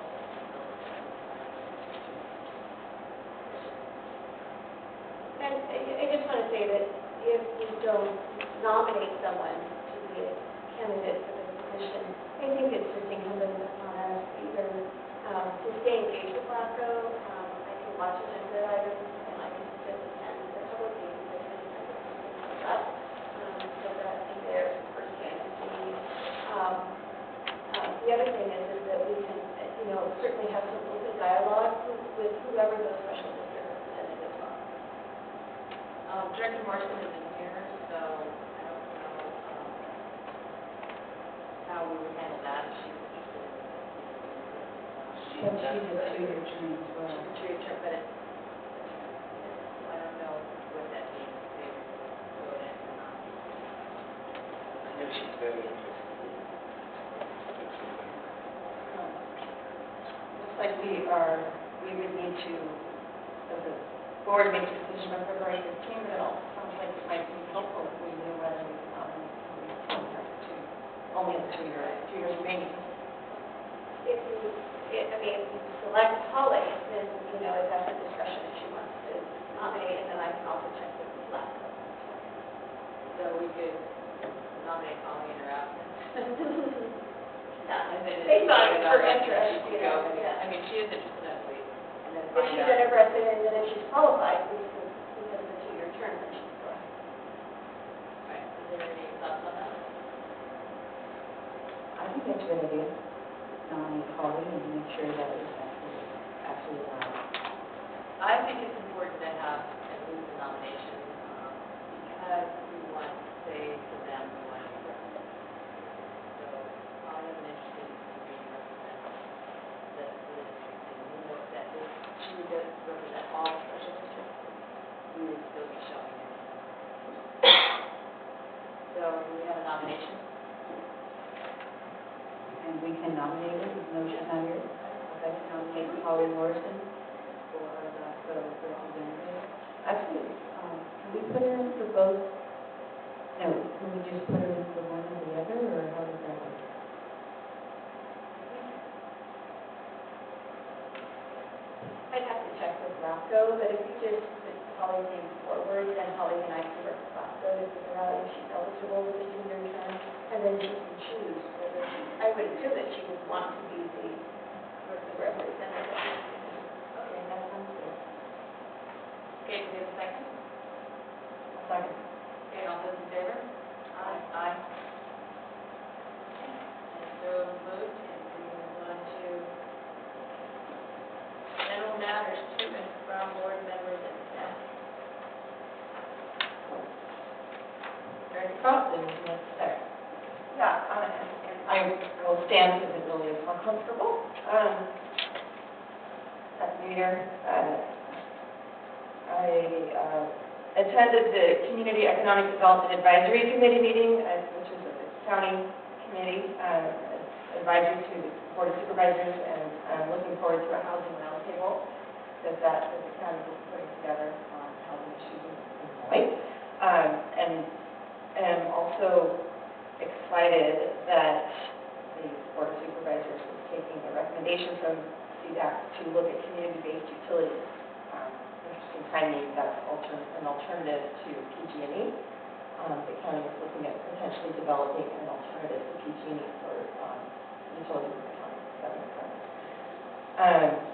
Speaker 8: And I just want to say that if we don't nominate someone to be a candidate for this position, I think it's just incumbent upon us either to stay engaged with LASCO. I can watch agenda items, and I can just attend the public meetings that come up, so that I think they're firsthand and see. The other thing is that we can, certainly have some open dialogue with whoever those special district representatives are.
Speaker 1: Director Morrison isn't here, so I don't know we would handle that, if she was interested in.
Speaker 9: But she's a two-year term as well.
Speaker 1: She's a two-year term, but I don't know what that means, if they go in or not.
Speaker 3: I know she's very interested in it.
Speaker 8: Looks like we would need to, as a board, make a decision on February 15th, but it also sounds like it might be helpful if we knew whether we can nominate somebody to contract to, only have 2 years remaining.
Speaker 10: If you, I mean, if you select Holly, then, you know, it's at her discretion if she wants to nominate, and then I can also check with the last couple.
Speaker 1: So we could nominate Holly in her absence. And then
Speaker 10: Based on
Speaker 1: if
Speaker 10: her
Speaker 1: she
Speaker 10: interest,
Speaker 1: could
Speaker 10: you
Speaker 1: go.
Speaker 10: know, yeah.
Speaker 1: I mean, she is interested in it, and then
Speaker 10: If
Speaker 1: find
Speaker 10: she's
Speaker 1: out.
Speaker 10: interested, and then if she's qualified, because of the 2-year term, then she's going.
Speaker 1: Right, is there any thoughts on that?
Speaker 9: I think that's a good idea. Nominate Holly and make sure that it's actually allowed.
Speaker 1: I think it's important to have at least a nomination, because we want to say to them, we want to represent. So I have an interest in being represented, the district, and we know that if she would represent all special districts, we would still be showing it. So we have a nomination.
Speaker 9: And we can nominate her, with motion under, I can nominate Holly Morrison for our LAFCO representative. Actually, can we put her in for both? No, can we just put her in for one or the other, or how does that work?
Speaker 8: I'd have to check with LAFCO, but if you just put Holly's name forward, then Holly and I can work with LAFCO to figure out if she's eligible with the 2-year term, and then she can choose whether she, I would assume that she would want to be the representative.
Speaker 9: Okay, that sounds good.
Speaker 1: Okay, do we have a second?
Speaker 9: Second.
Speaker 1: Okay, all those in favor? Aye. Aye. Okay, and so moved, and we move on to general matters, treatment from board members and staff.
Speaker 4: Director Crofton, is next there.
Speaker 8: Yeah,
Speaker 4: I will stand because it really is more comfortable.
Speaker 8: Happy New Year. I attended the Community Economic Development Advisory Committee meeting, which is a county committee, advisory to the Board of Supervisors, and I'm looking forward to a housing roundtable that the county is putting together on housing issues in Hawaii. And am also excited that the Board of Supervisors is taking a recommendation from CDAC to look at community-based utilities. Interesting timing, that's an alternative to PG&E. The county is looking at potentially developing an alternative to PG&E for utilities in the county, government funds.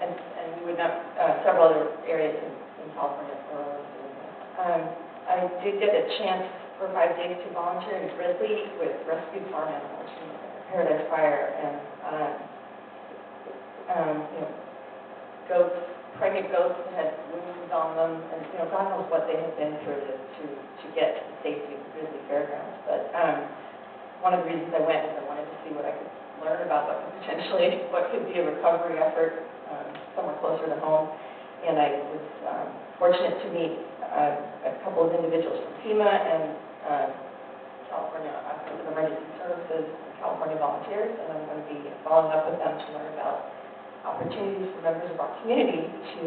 Speaker 8: And we would not, several other areas in California are already doing that. I did get a chance for 5 days to volunteer in Grizzly with rescued farm animals from Paradise Fire, and you know, goats, pregnant goats that had wounds on them, and you know, God knows what they had been through to get to the safety of the Grizzly Fairgrounds. But one of the reasons I went is I wanted to see what I could learn about what could be a recovery effort somewhere closer to home. And I was fortunate to meet a couple of individuals from FEMA and California Office of Emergency Services, California Volunteers, and I'm going to be following up with them to learn about opportunities for members of our community to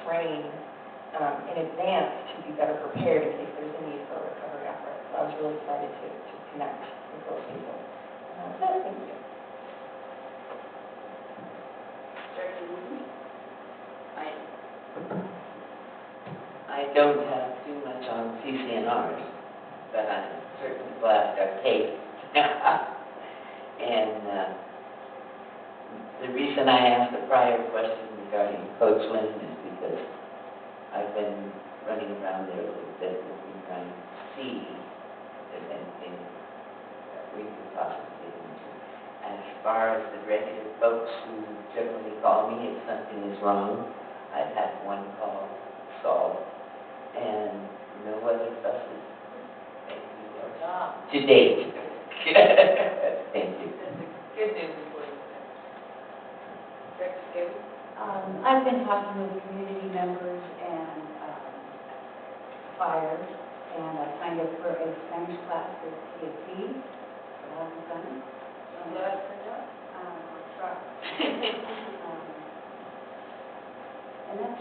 Speaker 8: train in advance to be better prepared in case there's a need for a recovery effort. So I was really excited to connect with those people. Thank you.
Speaker 1: Director Wooten?
Speaker 3: I don't have too much on CCNRs, but I'm certainly glad they're paid. And the reason I asked the prior question regarding Coach Lynn is because I've been running around there a little bit looking, trying to see if there's anything that we could possibly get into. As far as the regular folks who generally call me if something is wrong, I've had one call solved, and no other buses. Thank you, Lord. To date. Thank you.
Speaker 1: Good news for you. Director Scaly?
Speaker 9: I've been talking with community members and fire, and I signed up for a Spanish class with TSC. So I haven't done it.
Speaker 1: I'm glad to know.
Speaker 9: I'll try. And that's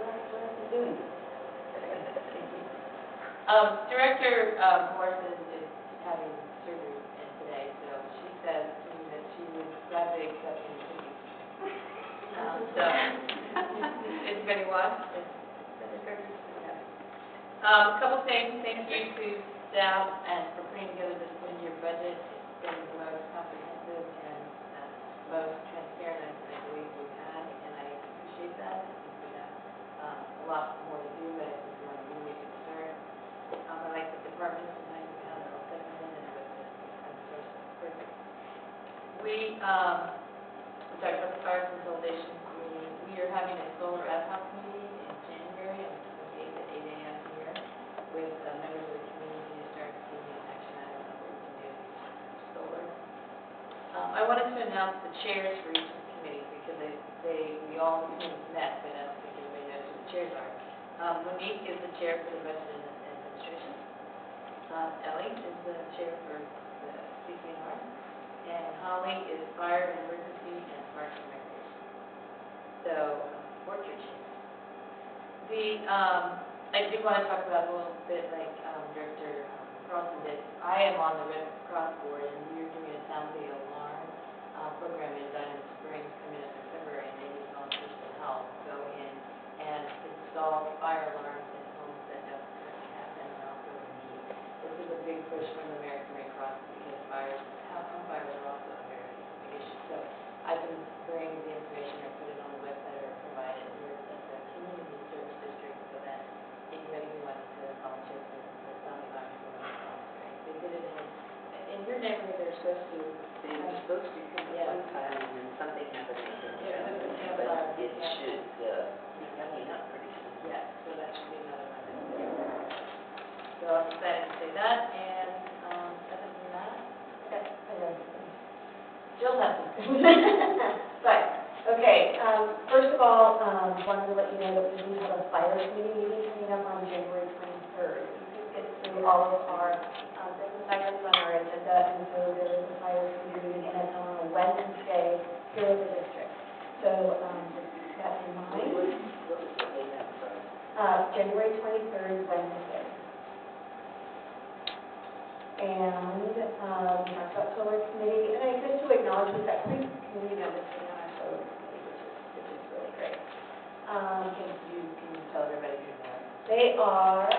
Speaker 9: what I've been doing.
Speaker 1: Director Morrison is having surgery today, so she says to me that she would gladly accept any cookies. So, anybody want? A couple things, thank you to staff and for putting together this one-year budget. It's been the most comprehensive and most transparent I believe we've had, and I appreciate that. I think we have a lot more to do, but I think we're on a really good start. I like the departments and how they're all segmented and with the source perfect. We talked about the fire consolidation meeting. We are having a solar ad hoc meeting in January on the 28th at 8 a.m. here with members of the community to start taking action items on what we can do for solar. I wanted to announce the chairs for each committee because we all met, but I don't think everybody knows who the chairs are. Monique is the chair for the budget and administration. Ellie is the chair for the CCNR. And Holly is fire and emergency and parks and recreation. So, board your chairs. I do want to talk about a little bit like Director Carlson did. I am on the Red Cross board, and we are doing a Sound the Alarm program in Diamond Springs coming up in February, and they need volunteers to help go in and install fire alarms in homes that don't currently have them and also in need. This is a big push from the American Red Cross because home fires are also a very big issue. So I can bring the information or put it on the website or provide it here at the community service district so that anybody who wants to volunteer for the Sound the Alarm program is volunteering. They did it in your neighborhood, they're supposed to.
Speaker 3: They were supposed to come
Speaker 1: Yeah.
Speaker 3: one time, and then something happened.
Speaker 1: Yeah,
Speaker 3: But it should be coming up pretty soon.
Speaker 1: Yeah, so that should be another one. So I'm excited to say that, and other than that, Jill has some.
Speaker 8: Right, okay, first of all, wanted to let you know that we do have a fire committee meeting coming up on January 23rd. You can get through all of our business items on our agenda, and so there is a fire committee meeting, and it's on a Wednesday here at the district. So, just keep that in mind.
Speaker 3: What was the name of that?
Speaker 8: January 23rd, Wednesday. And we talked about solar committee, and I just to acknowledge we've got 3 community members sitting on our solar committee, which is really great.
Speaker 1: Can you tell everybody who they are?
Speaker 8: They are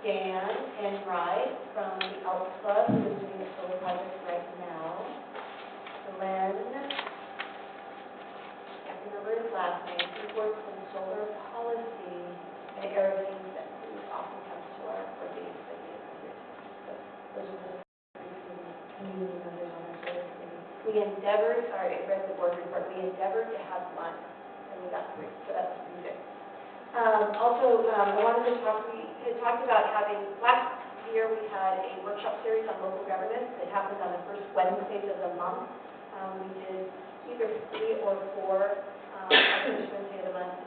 Speaker 8: Dan and Wright from the Elks Club, who is doing a solar project right now. Glenn, can't remember his last name, he works in solar policy, and Eric Kingston, who often comes to our meetings. Those are the 3 community members on our solar committee. We endeavored, sorry, I read the board report, we endeavored to have 1, and we got 3, so that's pretty good. Also, I wanted to talk, we had talked about having, last year we had a workshop series on local governance that happened on the first Wednesdays of the month. We did either 3 or 4 on the first Wednesday of the month.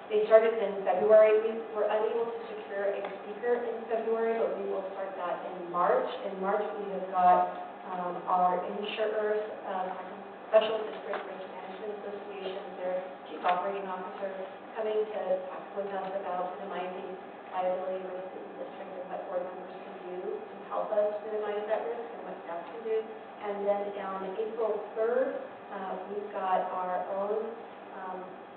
Speaker 8: They started in February. We were unable to secure a speaker in February, but we will start that in March. In March, we have got our insurers, Special District Risk Management Association, their chief operating officer, coming to talk with us about minimizing liability risk in the district and what board members can do to help us minimize that risk and what staff can do. And then on April 3rd, we've got our own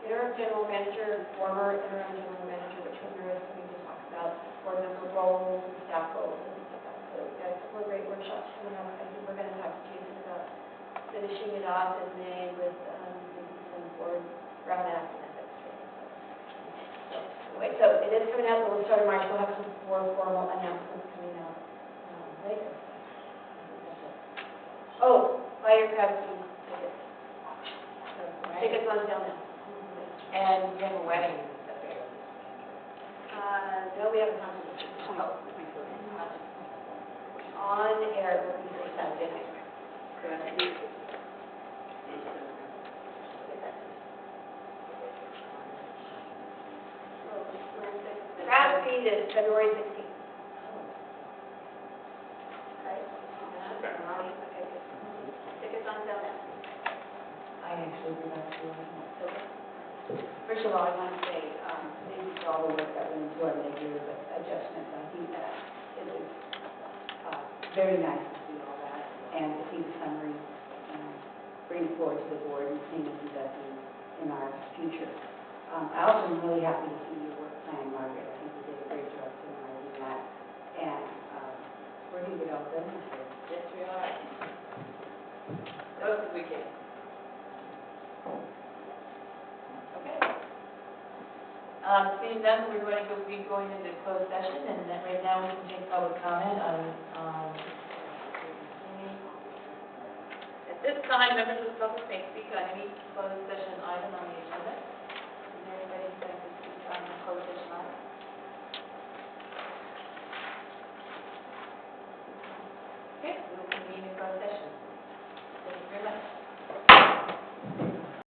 Speaker 8: interim general manager, former interim general manager, Richard Lewis, coming to talk about board member roles and staff roles and things like that. So we've got a couple of great workshops coming up. I think we're going to talk to Jason about finishing it off in May with maybe some board Brown Act and ethics training. So anyway, so it is coming out, but we'll start in March. We'll have some more formal announcements coming out later. Oh, buy your crab food tickets. So, tickets on sale now.
Speaker 1: And we have a wedding in February.
Speaker 8: No, we haven't come to this. on air will be for Saturday night. Correct? Crab feed is February 16th. Okay? Okay. Tickets on sale now.
Speaker 4: I actually would like to,
Speaker 9: First of all, I want to say, thank you for all the work that went into our mid-year adjustments. I think that it was very nice to see all that and to see the summary and bring it forward to the board and seeing if we does in our future. I also am really happy to see your work plan, Margaret. I think you did a great job summarizing that. And we're going to get all done this year.
Speaker 1: Yes, we are. Those we can. Okay. Seeing none, we're going to be going into closed session, and then right now we can take public comment on. At this time, members of the public may speak on any closed session item on the agenda. Is there anybody who'd like to speak on the closed session item?